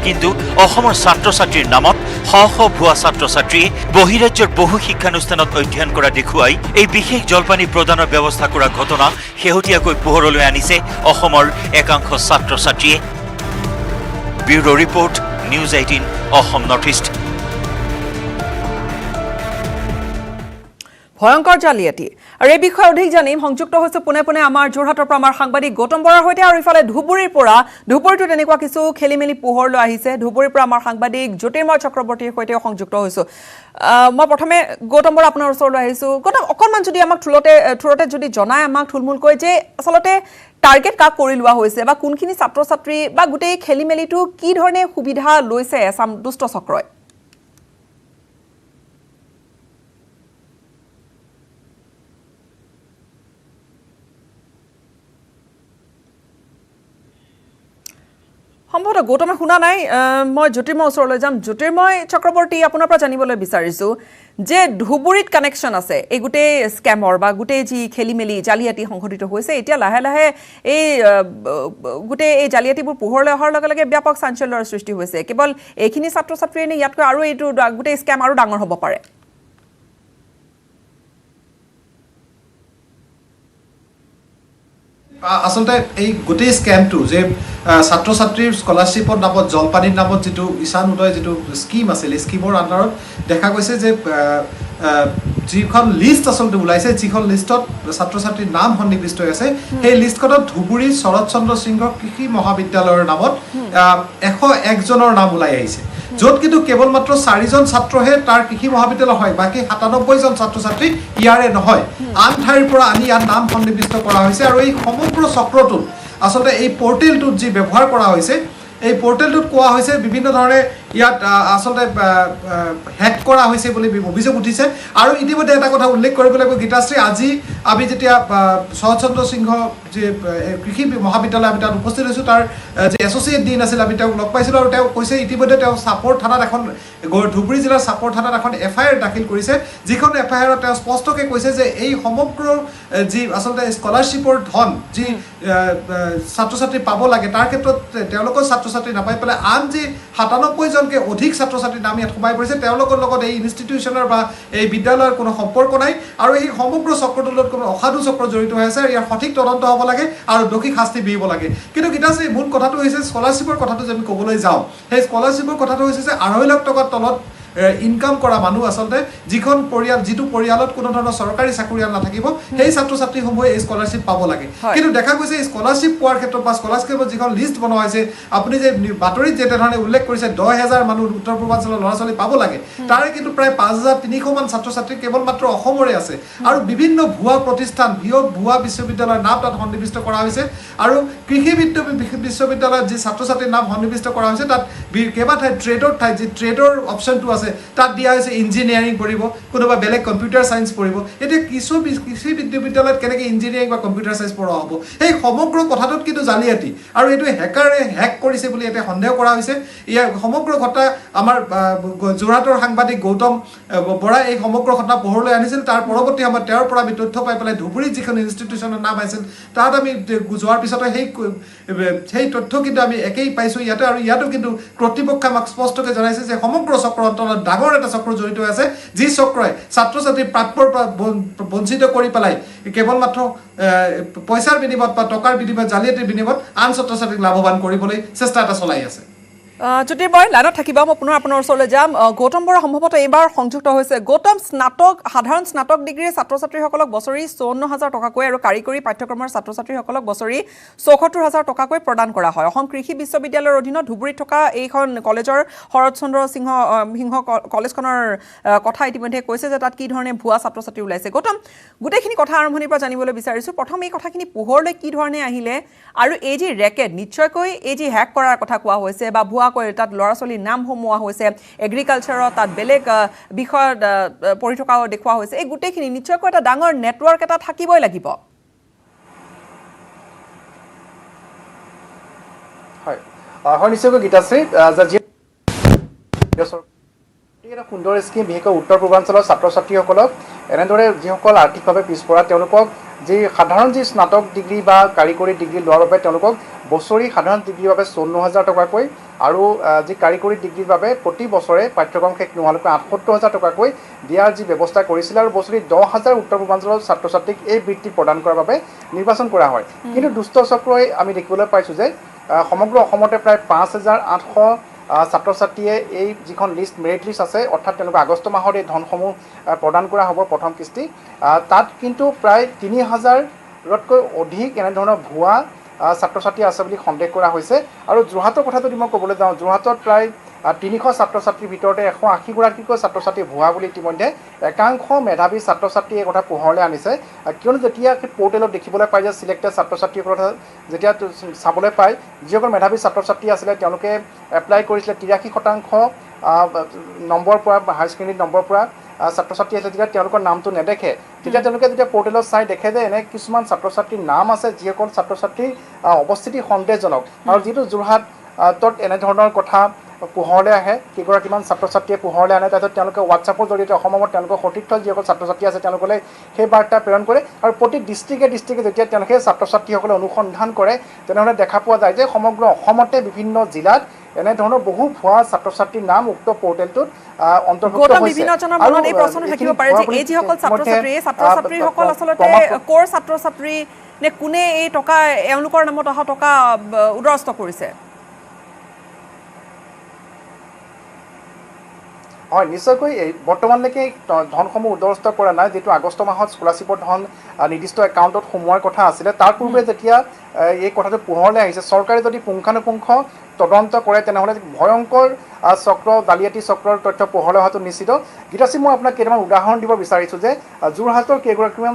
কিন্তু অসমৰ ছাত্ৰ ছাত্ৰীৰ নামত শ শ ভুৱা ছাত্ৰ ছাত্ৰীয়ে বহিৰাজ্যৰ বহু শিক্ষানুষ্ঠানত অধ্যয়ন কৰা দেখুৱাই এই বিশেষ জলপানী প্ৰদানৰ ব্যৱস্থা কৰা ঘটনা শেহতীয়াকৈ পোহৰলৈ আনিছে অসমৰ একাংশ ছাত্ৰ ছাত্ৰীয়ে। Bureau report, news 18 Assam north east. ভয়ংকৰ জালিয়াতি আৰু এই বিষয়ে অধিক জানিম সংযুক্ত হৈছে পোনে পোনে আমাৰ যোৰহাটৰ পৰা আমাৰ সাংবাদিক গৌতম বৰাৰ সৈতে আৰু ইফালে ধুবুৰীতো তেনেকুৱা কিছু খেলি মেলি পোহৰলৈ আহিছে। ধুবুৰীৰ পৰা আমাৰ সাংবাদিক জ্যোতিৰ্ময় চক্ৰৱৰ্তীৰ সৈতেও সংযুক্ত হৈছোঁ। মই প্ৰথমে গৌতম বৰা আপোনাৰ ওচৰলৈ আহিছোঁ। গৌতম, অকণমান যদি আমাক থুৰতে যদি জনায় আমাক থুলমূলকৈ যে আচলতে টাৰ্গেট কাক কৰি লোৱা হৈছে বা কোনখিনি ছাত্ৰ ছাত্ৰী বা গোটেই খেলি মেলিটো কি ধৰণে সুবিধা লৈছে এছাম দুষ্ট চক্ৰই? সম্ভৱতঃ গৌতমে শুনা নাই। মই জ্যোতিৰ্ময় ওচৰলৈ যাম। জ্যোতিৰ্ময় চক্ৰৱৰ্তী, আপোনাৰ পৰা জানিবলৈ বিচাৰিছোঁ যে ধুবুৰীত কানেকশ্যন আছে এই গোটেই স্কেমৰ বা গোটেই যি খেলি মেলি জালিয়াতি সংঘটিত হৈছে, এতিয়া লাহে লাহে এই গোটেই এই জালিয়াতিবোৰ পোহৰলৈ অহাৰ লগে লগে ব্যাপক চাঞ্চল্যৰ সৃষ্টি হৈছে। কেৱল এইখিনি ছাত্ৰ ছাত্ৰীয়ে নে ইয়াতকৈ আৰু এইটো গোটেই স্কেম আৰু ডাঙৰ হ'ব পাৰে? আচলতে এই গোটেই স্কেমটো যে ছাত্ৰ ছাত্ৰীৰ স্কলাৰশ্বিপৰ নামত জলপানীৰ নামত যিটো ঈশান উদয় যিটো স্কিম আছিল, এই স্কিমৰ আণ্ডাৰত দেখা গৈছে যে যিখন লিষ্ট আচলতে ওলাইছে, যিখন লিষ্টত ছাত্ৰ ছাত্ৰীৰ নাম সন্নিৱিষ্ট হৈ আছে, সেই লিষ্টখনত ধুবুৰী শৰৎ চন্দ্ৰ সিংহ কৃষি মহাবিদ্যালয়ৰ নামত 101 জনৰ নাম ওলাই আহিছে, য'ত কিন্তু কেৱল মাত্ৰ 4জন ছাত্ৰহে তাৰ কৃষি মহাবিদ্যালয় হয়, বাকী 97জন ছাত্ৰ ছাত্ৰী ইয়াৰে নহয়, আন ঠাইৰ পৰা আনি ইয়াত নাম সন্নিৱিষ্ট কৰা হৈছে। আৰু এই সমগ্ৰ চক্ৰটোত আচলতে এই পৰ্টেলটোত যি ব্যৱহাৰ কৰা হৈছে, এই পৰ্টেলটোত কোৱা হৈছে বিভিন্ন ধৰণে ইয়াত আচলতে হেক কৰা হৈছে বুলি অভিযোগ উঠিছে। আৰু ইতিমধ্যে এটা কথা উল্লেখ কৰিব লাগিব গীতাশ্ৰী, আজি আমি যেতিয়া শৰৎ চন্দ্ৰ সিংহ যি কৃষি মহাবিদ্যালয় আমি তাত উপস্থিত হৈছোঁ, তাৰ যি এছ'চিয়েট ডিন আছিল আমি তেওঁক লগ পাইছিলোঁ, আৰু তেওঁ কৈছে ইতিমধ্যে তেওঁ চাপৰ থানাত এখন ধুবুৰী জিলাৰ চাপৰ থানাত এখন FIR দাখিল কৰিছে, যিখন FIR তেওঁ স্পষ্টকৈ কৈছে যে এই সমগ্ৰ যি আচলতে স্কলাৰশ্বিপৰ ধন যি ছাত্ৰ ছাত্ৰী পাব লাগে, তাৰ ক্ষেত্ৰত তেওঁলোকৰ ছাত্ৰ ছাত্ৰী নাপাই পেলাই আন যি 97জনকে অধিক ছাত্ৰ ছাত্ৰীৰ নাম ইয়াত সোমাই পৰিছে, তেওঁলোকৰ লগত এই ইনষ্টিটিউশ্যনৰ বা এই বিদ্যালয়ৰ কোনো সম্পৰ্ক নাই, আৰু এই সমগ্ৰ চক্ৰটোৰ লগত কোনো অসাধু চক্ৰ জড়িত হৈ আছে। ইয়াৰ সঠিক তদন্ত হ'ব লাগে আৰু দোষীক শাস্তি বিহিব লাগে। কিন্তু গীতাশ্ৰী, মূল কথাটো হৈছে স্কলাৰশ্বিপৰ কথাটো যদি আমি ক'বলৈ যাওঁ, সেই স্কলাৰশ্বিপৰ কথাটো হৈছে যে 2.5 লাখ টকাৰ তলত ইনকাম কৰা মানুহ আচলতে যিটো পৰিয়ালত কোনো ধৰণৰ চৰকাৰী চাকৰিয়াল নাথাকিব, সেই ছাত্ৰ ছাত্ৰীসমূহে এই স্কলাৰশ্বিপ পাব লাগে। কিন্তু দেখা গৈছে এই স্কলাৰশ্বিপ পোৱাৰ ক্ষেত্ৰত বা স্কলাৰশ্বিপৰ যিখন লিষ্ট বনোৱা হৈছে, আপুনি যে বাতৰিত যেনেধৰণে উল্লেখ কৰিছে 10,000 মানুহ উত্তৰ পূৰ্বাঞ্চলৰ ল'ৰা ছোৱালী পাব লাগে, তাৰে কিন্তু প্ৰায় 5,300 মান ছাত্ৰ ছাত্ৰী কেৱল মাত্ৰ অসমৰে আছে। আৰু বিভিন্ন ভুৱা প্ৰতিষ্ঠান, ভুৱা বিশ্ববিদ্যালয়ৰ নাম তাত সন্নিৱিষ্ট কৰা হৈছে, আৰু কৃষি বিশ্ববিদ্যালয়ত যি ছাত্ৰ ছাত্ৰীৰ নাম সন্নিৱিষ্ট কৰা হৈছে, তাত কেইবা ঠাইত ট্ৰেডৰ ঠাইত যি ট্ৰেডৰ অপশ্যনটো আছে তাত দিয়া হৈছে ইঞ্জিনিয়াৰিং পঢ়িব, কোনোবা বেলেগ কম্পিউটাৰ চায়েন্স পঢ়িব। এতিয়া কৃষি বিশ্ববিদ্যালয়ত কেনেকৈ ইঞ্জিনিয়াৰিং বা কম্পিউটাৰ চায়েন্স পঢ়া হ'ব, সেই সমগ্ৰ কথাটোত কিন্তু জালিয়াতি, আৰু এইটো হেকাৰে হেক কৰিছে বুলি এতিয়া সন্দেহ কৰা হৈছে। ইয়াৰ সমগ্ৰ ঘটনা আমাৰ যোৰহাটৰ সাংবাদিক গৌতম বৰাই এই সমগ্ৰ ঘটনা পোহৰলৈ আনিছিল। তাৰ পৰৱৰ্তী সময়ত তেওঁৰ পৰা আমি তথ্য পাই পেলাই ধুবুৰীত যিখন ইনষ্টিটিউশ্যনৰ নাম আছিল তাত আমি যোৱাৰ পিছতে সেই তথ্য কিন্তু আমি একেই পাইছোঁ ইয়াতে। আৰু ইয়াতো কিন্তু কৰ্তৃপক্ষই আমাক স্পষ্টকৈ জনাইছে যে সমগ্ৰ চক্ৰ অন্তৰত ডাঙৰ এটা চক্ৰ জড়িত হৈ আছে, যি চক্ৰই ছাত্ৰ ছাত্ৰীৰ প্ৰাপ্যৰ পৰা বঞ্চিত কৰি পেলাই কেৱল মাত্ৰ পইচাৰ বিনিময়ত বা টকাৰ বিনিময়ত, জালিয়াতিৰ বিনিময়ত আন ছাত্ৰ ছাত্ৰীক লাভৱান কৰিবলৈ চেষ্টা এটা চলাই আছে। জ্যোতিৰ্ময়, লাইনত থাকিবা, মই পুনৰ আপোনাৰ ওচৰলৈ যাম। গৌতম বৰা সম্ভৱতঃ এইবাৰ সংযুক্ত হৈছে। গৌতম, সাধাৰণ স্নাতক ডিগ্ৰীৰ ছাত্ৰ ছাত্ৰীসকলক বছৰি 54,000 টকাকৈ আৰু কাৰিকৰী পাঠ্যক্ৰমৰ ছাত্ৰ ছাত্ৰীসকলক বছৰি 74,000 টকাকৈ প্ৰদান কৰা হয়। অসম কৃষি বিশ্ববিদ্যালয়ৰ অধীনত ধুবুৰীত থকা এইখন কলেজৰ শৰৎ চন্দ্ৰ সিংহ কলেজখনৰ কথা ইতিমধ্যে কৈছে যে তাত কি ধৰণে ভুৱা ছাত্ৰ ছাত্ৰী ওলাইছে। গৌতম, গোটেইখিনি কথা আৰম্ভণিৰ পৰা জানিবলৈ বিচাৰিছোঁ। প্ৰথম এই কথাখিনি পোহৰলৈ কি ধৰণে আহিলে, আৰু এই যি ৰেকেট, নিশ্চয়কৈ এই যি হেক কৰাৰ কথা কোৱা হৈছে বা ভুৱা তাত ল'ৰা ছোৱালীৰ নাম সোমোৱা হৈছে, এগ্ৰিকালচাৰত তাত বেলেগ বিষয়ত পঢ়ি থকাও দেখুওৱা হৈছে, এই গোটেইখিনি নিশ্চয়কৈ এটা ডাঙৰ নেটৱৰ্ক এটা থাকিবই লাগিব। হয় নিশ্চয়কৈ গীতাশ্ৰী, এটা সুন্দৰ স্কিম, বিশেষকৈ উত্তৰ পূৰ্বাঞ্চলৰ ছাত্ৰ ছাত্ৰীসকলক এনেদৰে যিসকল আৰ্থিকভাৱে পিছপৰা, তেওঁলোকক যি সাধাৰণ যি স্নাতক ডিগ্ৰী বা কাৰিকৰী ডিগ্ৰী লোৱাৰ বাবে তেওঁলোকক বছৰি সাধাৰণ ডিগ্ৰীৰ বাবে 54,000 টকাকৈ আৰু যি কাৰিকৰী ডিগ্ৰীৰ বাবে প্ৰতি বছৰে পাঠ্যক্ৰম শেষ নোহোৱালৈকে 78,000 টকাকৈ দিয়াৰ যি ব্যৱস্থা কৰিছিলে, আৰু বছৰি 10,000 উত্তৰ পূৰ্বাঞ্চলৰ ছাত্ৰ ছাত্ৰীক এই বৃত্তি প্ৰদান কৰাৰ বাবে নিৰ্বাচন কৰা হয়। কিন্তু দুষ্ট চক্ৰই আমি দেখিবলৈ পাইছোঁ যে সমগ্ৰ অসমতে প্ৰায় 5,800 ছাত্ৰ ছাত্ৰীয়ে এই যিখন লিষ্ট, মেৰিট লিষ্ট আছে, অৰ্থাৎ তেওঁলোকে আগষ্ট মাহত এই ধনসমূহ প্ৰদান কৰা হ'ব প্ৰথম কিস্তি, তাত কিন্তু প্ৰায় 3,000তকৈ অধিক এনেধৰণৰ ভুৱা ছাত্ৰ ছাত্ৰী আছে বুলি সন্দেহ কৰা হৈছে। আৰু যোৰহাটৰ কথা যদি মই ক'বলৈ যাওঁ, যোৰহাটত প্ৰায় 300 ছাত্ৰ ছাত্ৰীৰ ভিতৰতে 180গৰাকীকৈ ছাত্ৰ ছাত্ৰী ভুৱা বুলি ইতিমধ্যে একাংশ মেধাৱী ছাত্ৰ ছাত্ৰীয়ে এই কথা পোহৰলৈ আনিছে। কিয়নো যেতিয়া সেই পৰ্টেলত দেখিবলৈ পায় যে চিলেক্টেড ছাত্ৰ ছাত্ৰীসকলৰ কথা যেতিয়া চাবলৈ পায়, যিসকল মেধাৱী ছাত্ৰ ছাত্ৰী আছিলে তেওঁলোকে এপ্লাই কৰিছিলে 83% নম্বৰ পৰা বা হায়াৰ ছেকেণ্ডেৰী নম্বৰ পৰা ছাত্ৰ ছাত্ৰী আছে, যেতিয়া তেওঁলোকৰ নামটো নেদেখে, তেতিয়া তেওঁলোকে যেতিয়া পৰ্টেলত চাই দেখে যে এনে কিছুমান ছাত্ৰ ছাত্ৰীৰ নাম আছে যিসকল ছাত্ৰ ছাত্ৰীৰ অৱস্থিতি সন্দেহজনক। আৰু যিটো যোৰহাটত এনেধৰণৰ কথা পোহৰলৈ আহে, কেইগৰাকীমান ছাত্ৰ ছাত্ৰীয়ে পোহৰলৈ আনে, তাৰপিছত তেওঁলোকে হোৱাটছআপৰ জৰিয়তে অসমত তেওঁলোকৰ সতীৰ্থ যিসকল ছাত্ৰ ছাত্ৰী আছে তেওঁলোকলৈ সেই বাৰ্তা প্ৰেৰণ কৰে। আৰু প্ৰতি ডিষ্ট্ৰিক্টে যেতিয়া তেওঁলোকে ছাত্ৰ ছাত্ৰীসকলে অনুসন্ধান কৰে, তেনেহ'লে দেখা পোৱা যায় যে সমগ্ৰ অসমতে বিভিন্ন জিলাত এনেধৰণৰ বহু ভুৱা ছাত্ৰ ছাত্ৰীৰ নাম উক্ত পৰ্টেলটোত অন্তৰ্ভুক্ত হৈছে। বিভিন্নজনৰ মনত এই প্ৰশ্ন থাকিব পাৰে যে এই যিসকল ছাত্ৰ ছাত্ৰী, এই ছাত্ৰ ছাত্ৰীসকল আচলতে ক'ৰ ছাত্ৰ ছাত্ৰী নে কোনে এই টকা, এওঁলোকৰ নামত অহা টকা উদৰস্ত কৰিছে? হয় নিশ্চয়কৈ বৰ্তমানলৈকে ধনসমূহ উদ্ধাৰস্থ কৰা নাই, যিটো আগষ্ট মাহত স্কলাৰশ্বিপৰ ধন নিৰ্দিষ্ট একাউণ্টত সোমোৱাৰ কথা আছিলে। তাৰ পূৰ্বে যেতিয়া এই কথাটো পোহৰলৈ আহিছে, চৰকাৰে যদি পুংখানুপুংখ তদন্ত কৰে তেনেহ'লে ভয়ংকৰ চক্ৰ জালিয়াতি চক্ৰৰ তথ্য পোহৰলৈ অহাটো নিশ্চিত। গীতাশ্ৰী, মই আপোনাক কেইটামান উদাহৰণ দিব বিচাৰিছোঁ যে যোৰহাটৰ কেইগৰাকীমান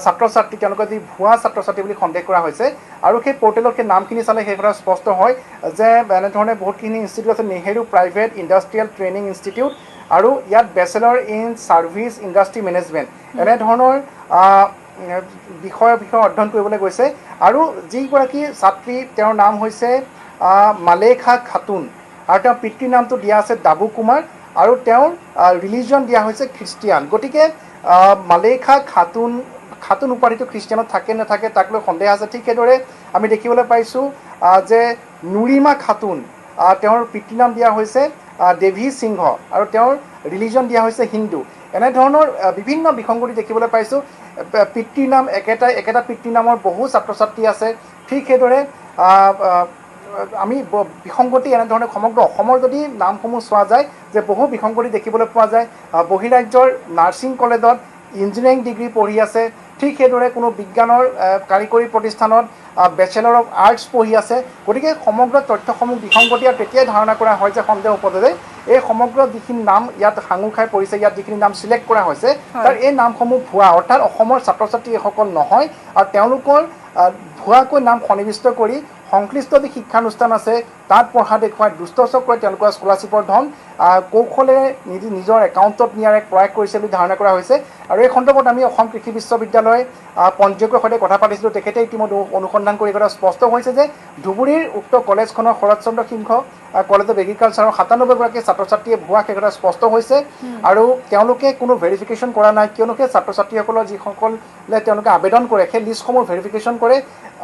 ছাত্ৰ ছাত্ৰী তেওঁলোকে যি ভুৱা ছাত্ৰ ছাত্ৰী বুলি সন্দেহ কৰা হৈছে, আৰু সেই পৰ্টেলত সেই নামখিনি চালে সেই কথা স্পষ্ট হয় যে এনেধৰণে বহুতখিনি ইনষ্টিটিউট আছে, Nehru private industrial training institute, আৰু ইয়াত bachelor in service industry management এনেধৰণৰ বিষয়ে অধ্যয়ন কৰিবলৈ গৈছে। আৰু যিগৰাকী ছাত্ৰী তেওঁৰ নাম হৈছে মালেখা খাতুন, আৰু তেওঁৰ পিতৃৰ নামটো দিয়া আছে ডাবু কুমাৰ, আৰু তেওঁৰ ৰিলিজন দিয়া হৈছে খ্ৰীষ্টিয়ান। গতিকে মালেখা খাতুন উপাধিটো খ্ৰীষ্টিয়ানত থাকে নাথাকে তাক লৈ সন্দেহ আছে। ঠিক সেইদৰে আমি দেখিবলৈ পাইছোঁ যে নুৰিমা খাতুন, তেওঁৰ পিতৃৰ নাম দিয়া হৈছে দেৱী সিংহ, আৰু তেওঁৰ ৰিলিজন দিয়া হৈছে হিন্দু। এনেধৰণৰ বিভিন্ন বিসংগতি দেখিবলৈ পাইছোঁ। পিতৃৰ নাম একেটা পিতৃৰ নামৰ বহু ছাত্ৰ ছাত্ৰী আছে। ঠিক সেইদৰে আমি বিসংগতি এনেধৰণে সমগ্ৰ অসমৰ যদি নামসমূহ চোৱা যায় যে বহু বিসংগতি দেখিবলৈ পোৱা যায়। বহিৰাজ্যৰ নাৰ্ছিং কলেজত ইঞ্জিনিয়াৰিং ডিগ্ৰী পঢ়ি আছে, ঠিক সেইদৰে কোনো বিজ্ঞানৰ কাৰিকৰী প্ৰতিষ্ঠানত বেচেলৰ অফ আৰ্টছ পঢ়ি আছে। গতিকে সমগ্ৰ তথ্যসমূহ বিসংগতি, আৰু তেতিয়াই ধাৰণা কৰা হয় যে সন্দেহ উপজে যে এই সমগ্ৰ যিখিনি নাম ইয়াত সাঙুৰ খাই পৰিছে, ইয়াত যিখিনি নাম চিলেক্ট কৰা হৈছে তাৰ এই নামসমূহ ভুৱা, অৰ্থাৎ অসমৰ ছাত্ৰ ছাত্ৰী এইসকল নহয়, আৰু তেওঁলোকৰ ভুৱাকৈ নাম সন্নিৱিষ্ট কৰি সংশ্লিষ্ট যি শিক্ষানুষ্ঠান আছে তাত পঢ়া দেখুৱাই দুষ্ট চক্ৰই তেওঁলোকৰ স্কলাৰশ্বিপৰ ধন কৌশলেৰে নিজৰ একাউণ্টত নিয়াৰ এক প্ৰয়াস কৰিছে বুলি ধাৰণা কৰা হৈছে। আৰু এই সন্দৰ্ভত আমি অসম কৃষি বিশ্ববিদ্যালয় পঞ্জীয়কৰ সৈতে কথা পাতিছিলোঁ। তেখেতে ইতিমধ্যে অনুসন্ধান কৰি কথা স্পষ্ট হৈছে যে ধুবুৰীৰ উক্ত কলেজখনৰ শৰৎচন্দ্ৰ সিংহ কলেজ অফ এগ্ৰিকালচাৰৰ 97গৰাকী ছাত্ৰ ছাত্ৰীয়ে ভুৱা সেই কথা স্পষ্ট হৈছে, আৰু তেওঁলোকে কোনো ভেৰিফিকেশ্যন কৰা নাই, কিয়নো সেই ছাত্ৰ ছাত্ৰীসকলৰ যিসকলে তেওঁলোকে আবেদন কৰে সেই লিষ্টসমূহ ভেৰিফিকেশ্যন কৰে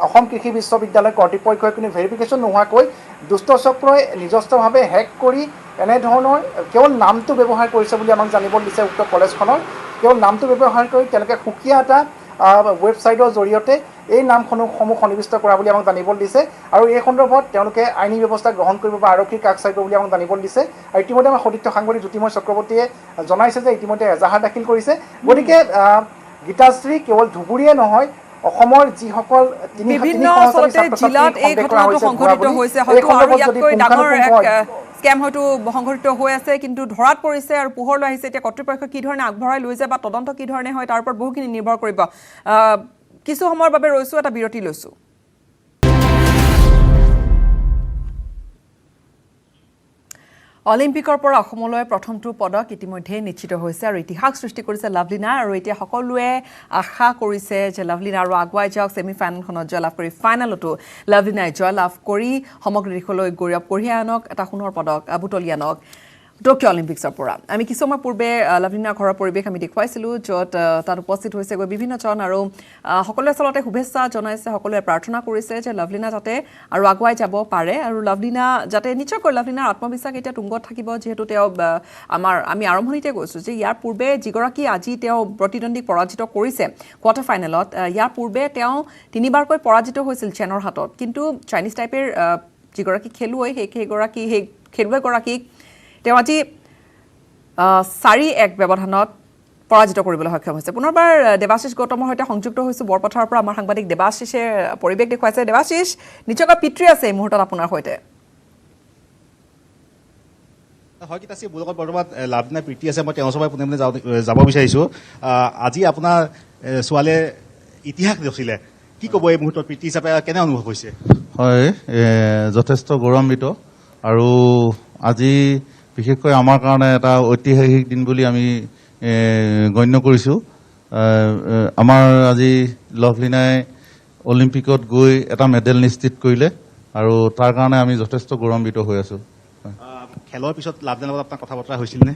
অসম কৃষি বিশ্ববিদ্যালয় কৰ্তৃপক্ষই, কিন্তু ভেৰিফিকেশ্যন নোহোৱাকৈ দুষ্ট চক্ৰই নিজস্বভাৱে হেক কৰি এনেধৰণৰ কেৱল নামটো ব্যৱহাৰ কৰিছে বুলি আমাক জানিব দিছে। উক্ত কলেজখনৰ কেৱল নামটো ব্যৱহাৰ কৰি তেওঁলোকে সুকীয়া এটা ৱেবছাইটৰ জৰিয়তে এই নামসমূহ সন্নিৱিষ্ট কৰা বুলি আমাক জানিব দিছে, আৰু এই সন্দৰ্ভত তেওঁলোকে আইনী ব্যৱস্থা গ্ৰহণ কৰিব বা আৰক্ষীৰ কাষ চাপিব বুলি আমাক জানিব দিছে। আৰু ইতিমধ্যে আমাৰ সতীৰ্থ সাংবাদিক জ্যোতিময় চক্ৰৱৰ্তীয়ে জনাইছে যে ইতিমধ্যে এজাহাৰ দাখিল কৰিছে। গতিকে গীতাশ্ৰী, কেৱল ধুবুৰীয়ে নহয়, অসমৰ যিসকল বিভিন্ন জিলাত এই ঘটনাটো সংঘটিত হৈছে, হয়তো আৰু ইয়াতকৈ ডাঙৰ এক স্কেম হয়তো সংঘটিত হৈ আছে, কিন্তু ধৰাত পৰিছে আৰু পোহৰলৈ আহিছে। এতিয়া কৰ্তৃপক্ষ কি ধৰণে আগবঢ়াই লৈ যায় বা তদন্ত কি ধৰণে হয় তাৰ ওপৰত বহুখিনি নিৰ্ভৰ কৰিব। কিছু সময়ৰ বাবে ৰৈছোঁ, এটা বিৰতি লৈছোঁ। অলিম্পিকৰ পৰা অসমলৈ প্ৰথমটো পদক ইতিমধ্যে নিশ্চিত হৈছে আৰু ইতিহাস সৃষ্টি কৰিছে লাভলিনা, আৰু এতিয়া সকলোৱে আশা কৰিছে যে লাভলিনা আৰু আগুৱাই যাওক, ছেমি ফাইনেলখনত জয়লাভ কৰি ফাইনেলতো লাভলিনাই জয়লাভ কৰি সমগ্ৰ দেশলৈ গৌৰৱ কঢ়িয়াই আনক, এটা সোণৰ পদক বুটলি আনক টকিঅ' অলিম্পিক্সৰ পৰা। আমি কিছু সময় পূৰ্বে লাভলিনাৰ ঘৰৰ পৰিৱেশ আমি দেখুৱাইছিলোঁ, য'ত তাত উপস্থিত হৈছেগৈ বিভিন্নজন, আৰু সকলোৱে আচলতে শুভেচ্ছা জনাইছে, সকলোৱে প্ৰাৰ্থনা কৰিছে যে লাভলিনা যাতে আৰু আগুৱাই যাব পাৰে, আৰু লাভলিনা যাতে নিশ্চয়কৈ লাভলিনাৰ আত্মবিশ্বাস এতিয়া তুংগত থাকিব, যিহেতু তেওঁ আমি আৰম্ভণিতে কৈছোঁ যে ইয়াৰ পূৰ্বে যিগৰাকী আজি তেওঁ প্ৰতিদ্বন্দ্বীক পৰাজিত কৰিছে কোৱাৰ্টাৰ ফাইনেলত, ইয়াৰ পূৰ্বে তেওঁ 3বাৰকৈ পৰাজিত হৈছিল চেনৰ হাতত, কিন্তু চাইনিজ টাইপেৰ যিগৰাকী খেলুৱৈ সেই খেলুৱৈগৰাকীক তেওঁ আজি 4-1 ব্যৱধানত পৰাজিত কৰিবলৈ সক্ষম হৈছে। পুনৰবাৰ দেৱাশিষ গৌতমৰ সৈতে সংযুক্ত হৈছোঁ বৰপথাৰৰ পৰা। আমাৰ সাংবাদিক দেৱাশিষে পৰিৱেশ দেখুৱাইছে। দেৱাশিষ, নিশ্চয়কৈ পিতৃ আছে এই মুহূৰ্তত আপোনাৰ সৈতে। হয় গীতাশ্ৰী, মোৰ লগত বৰ্তমান লাভলিনাৰ পিতৃ আছে, মই তেওঁৰ ওচৰলৈ পোনে পোনে যাব বিচাৰিছোঁ। আজি আপোনাৰ ছোৱালীয়ে ইতিহাস ৰচিলে, কি ক'ব এই মুহূৰ্তত পিতৃ হিচাপে, কেনে অনুভৱ হৈছে? হয়, যথেষ্ট গৌৰৱান্বিত, আৰু আজি বিশেষকৈ আমাৰ কাৰণে এটা ঐতিহাসিক দিন বুলি আমি গণ্য কৰিছোঁ। আমাৰ আজি লাভলিনাই অলিম্পিকত গৈ এটা মেডেল নিশ্চিত কৰিলে, আৰু তাৰ কাৰণে আমি যথেষ্ট গৌৰৱান্বিত হৈ আছোঁ। খেলৰ পিছত লাভলিনাৰ লগত আপোনাৰ কথা বতৰা হৈছিলনে?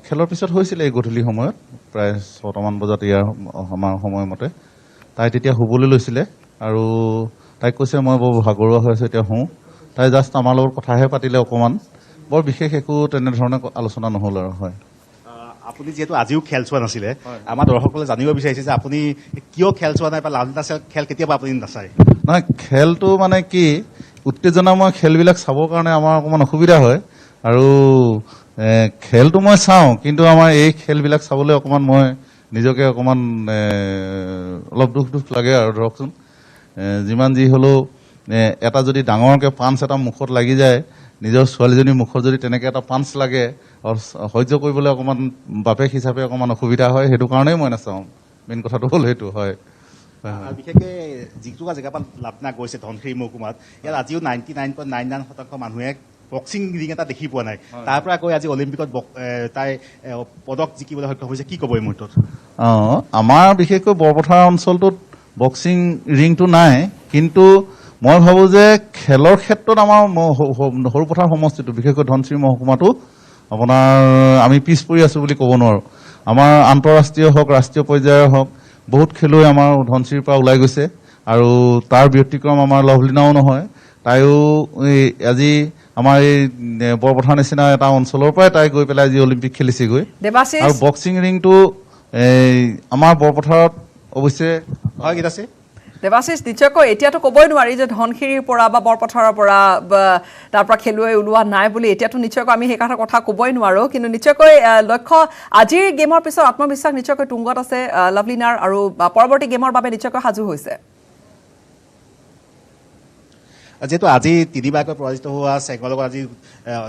খেলৰ পিছত হৈছিলে এই গধূলি সময়ত, প্ৰায় 6টামান বজাত ইয়াৰ আমাৰ সময়মতে। তাই তেতিয়া শুবলৈ লৈছিলে, আৰু তাইক কৈছে মই বৰ ভাগৰুৱা হৈ আছোঁ, এতিয়া শুওঁ। তাই জাষ্ট আমাৰ লগত কথাহে পাতিলে অকণমান, বৰ বিশেষ একো তেনেধৰণে আলোচনা নহ'ল আৰু। হয়, আপুনি যিহেতু আজিও খেল চোৱা নাছিলে, আমাৰ দৰ্শকসকলে জানিব বিচাৰিছে যে আপুনি কিয় খেল চোৱা নাই, বা লাভলিনা খেল কেতিয়াবা আপুনি নাচায়? নহয়, খেলটো মানে কি, উত্তেজনাময় খেলবিলাক চাবৰ কাৰণে আমাৰ অকণমান অসুবিধা হয়, আৰু খেলটো মই চাওঁ, কিন্তু আমাৰ এই খেলবিলাক চাবলৈ অকণমান মই নিজকে অকণমান অলপ দুখ লাগে আৰু ধৰকচোন। যিমান যি হ'লেও এটা যদি ডাঙৰকৈ পাঞ্চ এটা মুখত লাগি যায়, নিজৰ ছোৱালীজনীৰ মুখত যদি তেনেকৈ এটা পাঞ্চ লাগে, সহ্য কৰিবলৈ অকণমান বাপেক হিচাপে অকণমান অসুবিধা হয়, সেইটো কাৰণেই মই নাচাওঁ। মেইন কথাটো হ'ল সেইটো হয়। বিশেষকৈ যিটুকুৰা জেগাৰ পৰা লাভলিনা গৈছে ধনশিৰি মহকুমাত, ইয়াত আজিও 99.99% মানুহে বক্সিং ৰিং এটা দেখি পোৱা নাই। তাৰ পৰা গৈ আজি অলিম্পিকত তাই পদক জিকিবলৈ সক্ষম হৈছে, কি ক'ব এই মুহূৰ্তত? আমাৰ বিশেষকৈ বৰপথাৰ অঞ্চলটোত বক্সিং ৰিংটো নাই, কিন্তু মই ভাবোঁ যে খেলৰ ক্ষেত্ৰত আমাৰ সৰুপথাৰ সমষ্টিটো বিশেষকৈ ধনশিৰি মহকুমাটো আপোনাৰ আমি পিছ পৰি আছোঁ বুলি ক'ব নোৱাৰোঁ। আমাৰ আন্তঃৰাষ্ট্ৰীয় হওক, ৰাষ্ট্ৰীয় পৰ্যায়ৰ হওক, বহুত খেলুৱৈ আমাৰ ধনশিৰিৰ পৰা ওলাই গৈছে, আৰু তাৰ ব্যতিক্ৰম আমাৰ লাভলিনাও নহয়। তাইও আজি আমাৰ এই বৰপথাৰ নিচিনা এটা অঞ্চলৰ পৰাই তাই গৈ পেলাই আজি অলিম্পিক খেলিছেগৈ। আৰু বক্সিং ৰিংটো আমাৰ বৰপথাৰত অৱশ্যে হয় গীত আছে। দেৱাশিষ, নিশ্চয়কৈ এতিয়াতো ক'বই নোৱাৰি যে ধনশিৰিৰ পৰা বা বৰপথাৰৰ পৰা তাৰ পৰা খেলুৱৈ ওলোৱা নাই বুলি। এতিয়াতো নিশ্চয়কৈ আমি সেই কথা ক'বই নোৱাৰোঁ, কিন্তু নিশ্চয়কৈ লক্ষ্য আজিৰ গেমৰ পিছত আত্মবিশ্বাস নিশ্চয়কৈ তুংগত আছে লাভলিনাৰ, আৰু পৰৱৰ্তী গেমৰ বাবে নিশ্চয়কৈ সাজু হৈছে। যিহেতু আজি তিনিবাৰকৈ পৰাজিত হোৱা চেঙৰ লগত আজি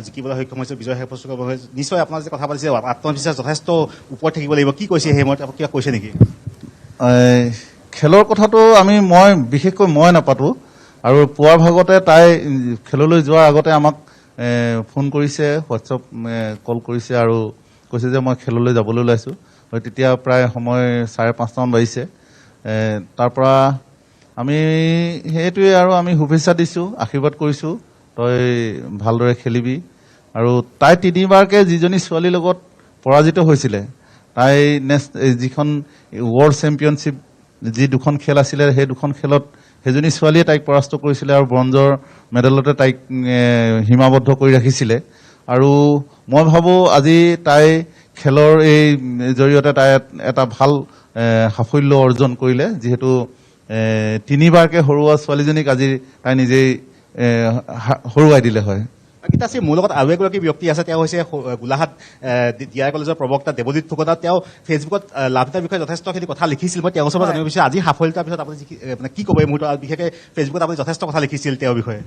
জিকিবলৈ সক্ষম হৈছে, বিজয় সাব্যস্ত কৰিব হৈছে, নিশ্চয় আপোনাৰ যে কথা পাতিছে আত্মবিশ্বাস যথেষ্ট ওপৰত থাকিব লাগিব। কি কৈছে সেই সময়ত, কিবা কৈছে নেকি? খেলৰ কথাটো মই বিশেষকৈ মই নাপাতোঁ, আৰু পুৱাৰ ভাগতে তাই খেললৈ যোৱাৰ আগতে আমাক ফোন কৰিছে, হোৱাটছআপ কল কৰিছে, আৰু কৈছে যে মই খেললৈ যাবলৈ ওলাইছোঁ। তেতিয়া প্ৰায় সময় 5:30মান বাজিছে। তাৰপৰা আমি সেইটোৱে আৰু আমি শুভেচ্ছা দিছোঁ, আশীৰ্বাদ কৰিছোঁ, তই ভালদৰে খেলিবি। আৰু তাই তিনিবাৰকৈ যিজনী ছোৱালীৰ লগত পৰাজিত হৈছিলে, তাই যিখন ৱৰ্ল্ড চেম্পিয়নশ্বিপ যি দুখন খেল আছিলে, সেই দুখন খেলত সেইজনী ছোৱালীয়ে তাইক পৰাস্ত কৰিছিলে, আৰু ব্ৰঞ্জৰ মেডেলতে তাইক সীমাবদ্ধ কৰি ৰাখিছিলে। আৰু মই ভাবোঁ আজি তাই খেলৰ এই জৰিয়তে তাই এটা ভাল সাফল্য অৰ্জন কৰিলে, যিহেতু তিনিবাৰকৈ হৰুৱা ছোৱালীজনীক আজি তাই নিজেই হৰুৱাই দিলে। হয় গীতাশ্ৰী, মোৰ লগত আৰু এগৰাকী ব্যক্তি আছে, তেওঁ হৈছে গোলাঘাট DI কলেজৰ প্ৰবক্তা দেৱজিৎ ফুকন। তেওঁ ফেচবুকত লাভলিনাৰ বিষয়ে যথেষ্টখিনি কথা লিখিছিল। মই তেওঁৰ ওচৰৰ পৰা জানিব বিচাৰিছোঁ আজি সাফল্যতাৰ পিছত আপুনি মানে কি ক'ব এই মুহূৰ্তত, বিশেষকৈ ফেচবুকত আপুনি যথেষ্ট কথা লিখিছিল তেওঁৰ বিষয়ে।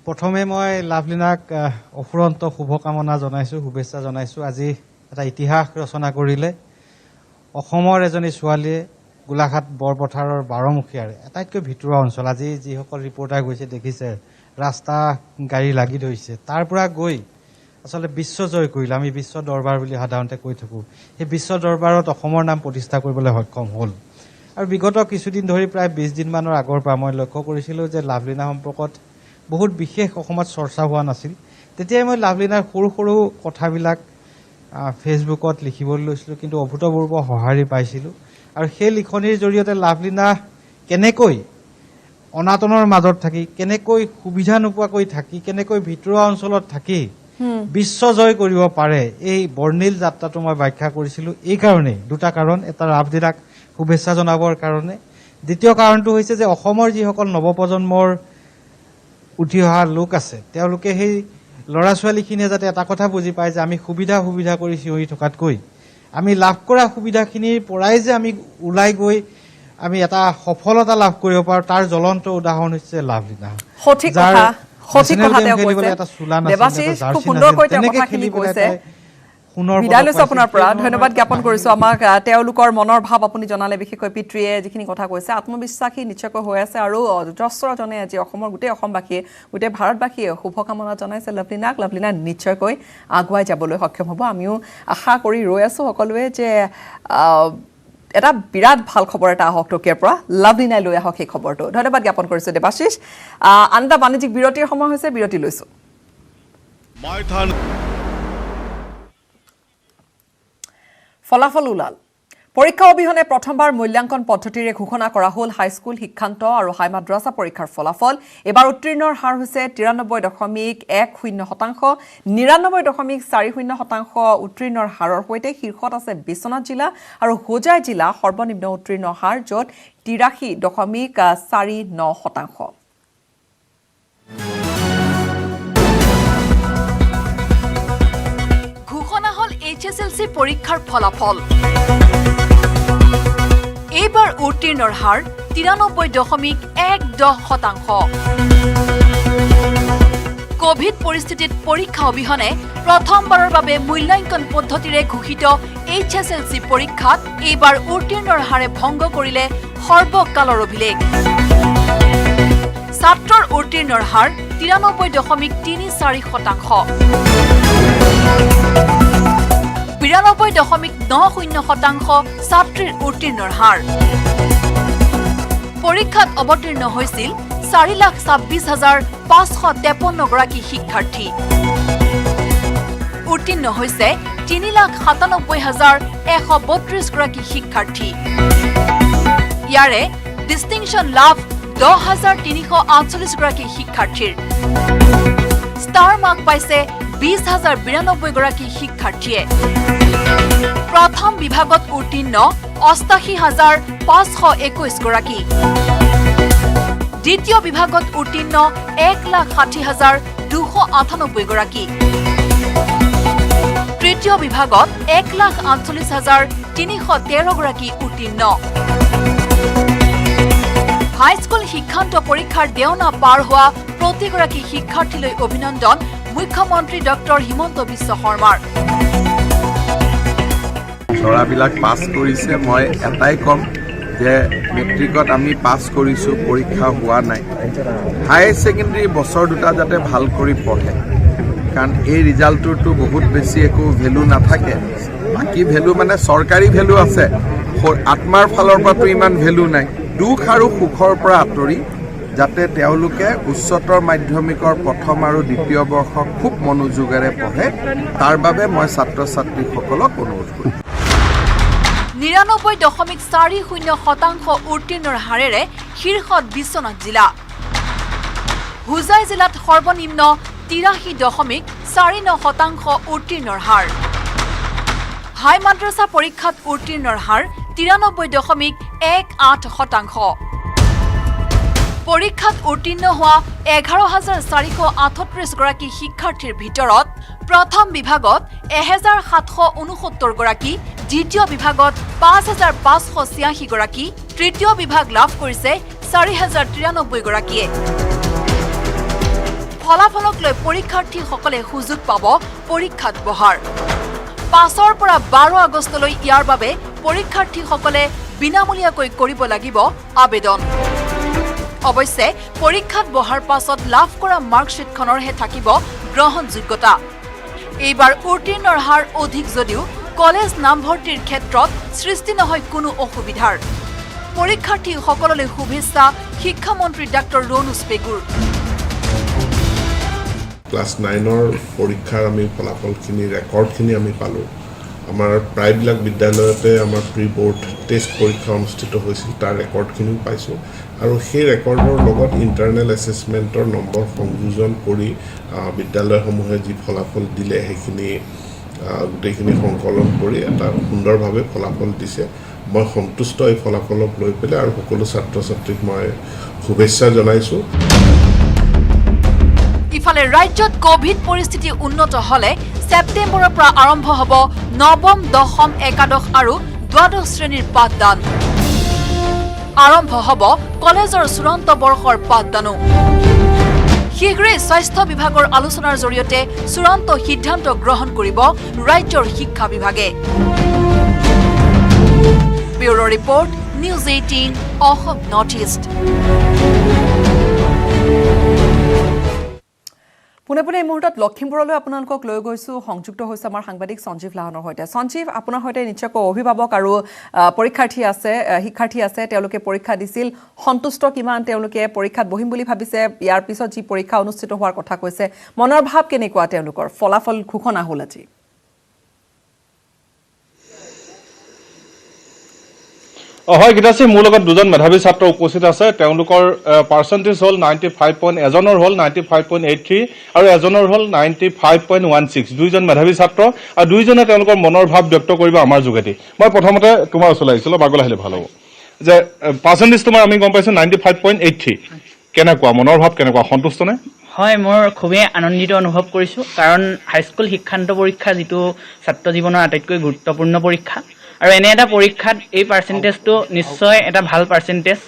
প্ৰথমে মই লাভলিনাক অফুৰন্ত শুভকামনা জনাইছোঁ, শুভেচ্ছা জনাইছোঁ। আজি এটা ইতিহাস ৰচনা কৰিলে। অসমৰ এজনী ছোৱালীয়ে গোলাঘাট বৰপথাৰৰ বাৰমুখীয়াৰে আটাইতকৈ ভিতৰুৱা অঞ্চল, আজি যিসকল ৰিপৰ্টাৰ গৈছে দেখিছে ৰাস্তা গাড়ী লাগি ধৰিছে, তাৰ পৰা গৈ আচলতে বিশ্ব জয় কৰিলে। আমি বিশ্ব দৰবাৰ বুলি সাধাৰণতে কৈ থাকোঁ, সেই বিশ্ব দৰবাৰত অসমৰ নাম প্ৰতিষ্ঠা কৰিবলৈ সক্ষম হ'ল। আৰু বিগত কিছুদিন ধৰি প্ৰায় 20 দিনমানৰ আগৰ পৰা মই লক্ষ্য কৰিছিলোঁ যে লাভলিনা সম্পৰ্কত বহুত বিশেষ অসমত চৰ্চা হোৱা নাছিল। তেতিয়াই মই লাভলিনাৰ সৰু সৰু কথাবিলাক ফেচবুকত লিখিবলৈ লৈছিলোঁ, কিন্তু অভূতপূৰ্ব সঁহাৰি পাইছিলোঁ। আৰু সেই লিখনিৰ জৰিয়তে লাভলিনা কেনেকৈ অনাটনৰ মাজত থাকি, কেনেকৈ সুবিধা নোপোৱাকৈ থাকি, কেনেকৈ ভিতৰুৱা অঞ্চলত থাকি বিশ্ব জয় কৰিব পাৰে, এই বৰ্ণিল যাত্ৰাটো মই ব্যাখ্যা কৰিছিলোঁ। এই কাৰণেই দুটা কাৰণ, এটা লাভলিনাক শুভেচ্ছা জনাবৰ কাৰণে, দ্বিতীয় কাৰণটো হৈছে যে অসমৰ যিসকল নৱপ্ৰজন্মৰ উঠি অহা লোক আছে, তেওঁলোকে সেই ল'ৰা ছোৱালীখিনিয়ে যাতে এটা কথা বুজি পায় যে আমি সুবিধা কৰি চিঞৰি থকাতকৈ আমি লাভ কৰা সুবিধাখিনিৰ পৰাই যে আমি ওলাই গৈ আমি এটা সফলতা লাভ কৰিব পাৰোঁ, তাৰ জ্বলন্ত উদাহৰণ হৈছে লাভলিনা। সঠিক কথা তেওঁ কৈছে। দেৱাশিষ, খুব সুন্দৰকৈ তেওঁ কথাখিনি কৈছে। বিদায় লৈছোঁ আপোনাৰ পৰা, ধন্যবাদ জ্ঞাপন কৰিছোঁ। আমাক তেওঁলোকৰ মনৰ ভাৱ আপুনি জনালে, বিশেষকৈ পিতৃয়ে যিখিনি কথা কৈছে। আত্মবিশ্বাসী নিশ্চয়কৈ হৈ আছে, আৰু যথেষ্টজনে আজি অসমৰ গোটেই অসমবাসীয়ে, গোটেই ভাৰতবাসীয়ে শুভকামনা জনাইছে লাভলিনাক। লাভলিনা নিশ্চয়কৈ আগুৱাই যাবলৈ সক্ষম হ'ব। আমিও আশা কৰি ৰৈ আছোঁ সকলোৱে যে এটা বিৰাট ভাল খবৰ এটা আহক টকিঅ'ৰ পৰা, লাভলিনাই লৈ আহক সেই খবৰটো। ধন্যবাদ জ্ঞাপন কৰিছোঁ দেৱাশিষ। আন এটা বাণিজ্যিক বিৰতিৰ সময় হৈছে, বিৰতি লৈছোঁ। ফলাফল ওলাল। পৰীক্ষা অবিহনে প্ৰথমবাৰ মূল্যাংকন পদ্ধতিৰে ঘোষণা কৰা হ'ল হাইস্কুল, শিক্ষান্ত আৰু হাই মাদ্ৰাছা পৰীক্ষাৰ ফলাফল। এইবাৰ উত্তীৰ্ণৰ হাৰ হৈছে 93.10%, 99.40% উত্তীৰ্ণৰ হাৰৰ সৈতে শীৰ্ষত আছে বিশ্বনাথ জিলা আৰু হোজাই জিলা সৰ্বনিম্ন উত্তীৰ্ণ হাৰ, য'ত 83.49%। HSLC পৰীক্ষাৰ ফলাফল এইবাৰ উত্তীৰ্ণৰ হাৰ 93.10%। কোভিড পৰিস্থিতিত পৰীক্ষা অবিহনে প্ৰথমবাৰৰ বাবে মূল্যাংকন পদ্ধতিৰে ঘোষিত HSLC পৰীক্ষাত এইবাৰ উত্তীৰ্ণৰ হাৰে ভংগ কৰিলে সৰ্বকালৰ অভিলেখ। ছাত্ৰৰ উত্তীৰ্ণৰ হাৰ 93.34%। 92.90% ছাত্ৰীৰ উত্তীৰ্ণৰ হাৰ। পৰীক্ষাত অৱতীৰ্ণ হৈছিল 4,26,553 গৰাকী শিক্ষাৰ্থী। উত্তীৰ্ণ হৈছে 3,97,132 গৰাকী শিক্ষাৰ্থী। ইয়াৰে ডিষ্টিংশ্যন লাভ 10,348 গৰাকী শিক্ষাৰ্থীৰ। ষ্টাৰ মাৰ্ক পাইছে 20,092 গৰাকী শিক্ষাৰ্থীয়ে। প্ৰথম বিভাগত উত্তীৰ্ণ 88,521 গৰাকী। দ্বিতীয় বিভাগত উত্তীৰ্ণ 1,60,298 গৰাকী। তৃতীয় বিভাগত 1,48,313 গৰাকী উত্তীৰ্ণ। হাইস্কুল শিক্ষান্ত পৰীক্ষাৰ দেওনা পাৰ হোৱা প্ৰতিগৰাকী শিক্ষাৰ্থীলৈ অভিনন্দন মুখ্যমন্ত্ৰী ডক্টৰ হিমন্ত বিশ্ব শৰ্মাৰ। ল'ৰাবিলাক পাছ কৰিছে। মই এটাই ক'ম যে মেট্ৰিকত আমি পাছ কৰিছোঁ, পৰীক্ষা হোৱা নাই। হায়াৰ ছেকেণ্ডেৰী বছৰ দুটা যাতে ভাল কৰি পঢ়ে, কাৰণ এই ৰিজাল্টটোতো বহুত বেছি একো ভেলু নাথাকে। বাকী ভেলু মানে চৰকাৰী ভেলু আছে, আত্মাৰ ফালৰ পৰাতো ইমান ভেলু নাই। দুখ আৰু সুখৰ পৰা আঁতৰি যাতে তেওঁলোকে উচ্চতৰ মাধ্যমিকৰ প্ৰথম আৰু দ্বিতীয় বৰ্ষ খুব মনোযোগেৰে পঢ়ে, তাৰ বাবে মই ছাত্ৰ ছাত্ৰীসকলক অনুৰোধ কৰিম। 99.40% উত্তীৰ্ণৰ হাৰেৰে শীৰ্ষত বিশ্বনাথ জিলা। হোজাই জিলাত সৰ্বনিম্ন 83.49% উত্তীৰ্ণৰ হাৰ। হাই মাদ্ৰাছা পৰীক্ষাত উত্তীৰ্ণৰ হাৰ 93.18%। পৰীক্ষাত উত্তীৰ্ণ হোৱা 11,438 গৰাকী শিক্ষাৰ্থীৰ ভিতৰত প্ৰথম বিভাগত 1,769 গৰাকী, দ্বিতীয় বিভাগত 5,586 গৰাকী, তৃতীয় বিভাগ লাভ কৰিছে 4,093 গৰাকীয়ে। ফলাফলক লৈ পৰীক্ষাৰ্থীসকলে সুযোগ পাব পৰীক্ষাত বহাৰ। 5 পৰা 12 আগষ্টলৈ ইয়াৰ বাবে পৰীক্ষাৰ্থীসকলে বিনামূলীয়াকৈ কৰিব লাগিব আবেদন। অৱশ্যে পৰীক্ষাত বহাৰ পাছত লাভ কৰা মাৰ্কশ্বিটখনৰহে থাকিব গ্ৰহণযোগ্যতা। এইবাৰ উত্তীৰ্ণৰ হাৰ অধিক যদিও কলেজ নামভৰ্তিৰ ক্ষেত্ৰত সৃষ্টি নহয় কোনো অসুবিধাৰ। পৰীক্ষাৰ্থীসকললৈ শুভেচ্ছা শিক্ষামন্ত্ৰী ডাক্তৰ ৰণোজ পেগুৰ। ক্লাছ 9ৰ পৰীক্ষাৰ আমি ফলাফলখিনি ৰেকৰ্ডখিনি আমি পালোঁ। আমাৰ প্ৰায়বিলাক বিদ্যালয়তে আমাৰ প্ৰি বৰ্ড টেষ্ট পৰীক্ষা অনুষ্ঠিত হৈছিল, তাৰ ৰেকৰ্ডখিনিও পাইছোঁ। আৰু সেই ৰেকৰ্ডৰ লগত ইণ্টাৰনেল এছেছমেণ্টৰ নম্বৰ সংযোজন কৰি বিদ্যালয়সমূহে যি ফলাফল দিলে সেইখিনি গোটেইখিনি সংকলন কৰি এটা সুন্দৰভাৱে ফলাফল দিছে। মই সন্তুষ্ট এই ফলাফলক লৈ পেলাই আৰু সকলো ছাত্ৰ ছাত্ৰীক মই শুভেচ্ছা জনাইছোঁ। ইফালে ৰাজ্যত কোভিড পৰিস্থিতি উন্নত হলে ছেপ্টেম্বৰৰ পৰা আৰম্ভ হ'ব নৱম, দশম, একাদশ আৰু দ্বাদশ শ্ৰেণীৰ পাঠদান। আৰম্ভ হ'ব কলেজৰ চূড়ান্ত বৰ্ষৰ পাঠদানো। শীঘ্ৰেই স্বাস্থ্য বিভাগৰ আলোচনাৰ জৰিয়তে চূড়ান্ত সিদ্ধান্ত গ্ৰহণ কৰিব ৰাজ্যৰ শিক্ষা বিভাগে। Bureau' report, news 18 Assam north east. Pune Pune এই মুহূৰ্তত লখিমপুৰলৈ আপোনালোকক লৈ গৈছোঁ। সংযুক্ত হৈছে আমাৰ সাংবাদিক সঞ্জীৱ লাহনৰ সৈতে। সঞ্জীৱ, আপোনাৰ সৈতে নিশ্চয়কৈ অভিভাৱক আৰু পৰীক্ষাৰ্থী আছে, শিক্ষাৰ্থী আছে, তেওঁলোকে পৰীক্ষা দিছিল। সন্তুষ্ট কিমান তেওঁলোকে পৰীক্ষাত বহিম বুলি ভাবিছে? ইয়াৰ পিছত যি পৰীক্ষা অনুষ্ঠিত হোৱাৰ কথা কৈছে, মনৰ ভাৱ কেনেকুৱা তেওঁলোকৰ? ফলাফল ঘোষণা হ'ল আজি। হয় গীতাশ্ৰী, মোৰ লগত দুজন মেধাৱী ছাত্ৰ উপস্থিত আছে। তেওঁলোকৰ পাৰ্চেণ্টেজ হ'ল 95. এজনৰ হ'ল 95.83 আৰু এজনৰ হ'ল 95.16। দুইজন মেধাৱী ছাত্ৰ আৰু দুইজনে তেওঁলোকৰ মনৰ ভাৱ ব্যক্ত কৰিব আমাৰ যোগেদি। মই প্ৰথমতে তোমাৰ ওচৰলৈ আহিছিলোঁ, বাগলৈ আহিলে ভাল হ'ব। যে পাৰ্চেণ্টেজ তোমাৰ আমি গম পাইছোঁ 95.83, কেনেকুৱা মনৰ ভাৱ, কেনেকুৱা সন্তুষ্ট নে? হয় মোৰ খুবেই আনন্দিত অনুভৱ কৰিছোঁ কাৰণ হাইস্কুল শিক্ষান্ত পৰীক্ষা যিটো ছাত্ৰ জীৱনৰ আটাইতকৈ গুৰুত্বপূৰ্ণ পৰীক্ষা আৰু এনে এটা পৰীক্ষাত এই পাৰ্চেণ্টেজটো নিশ্চয় এটা ভাল পাৰ্চেণ্টেজ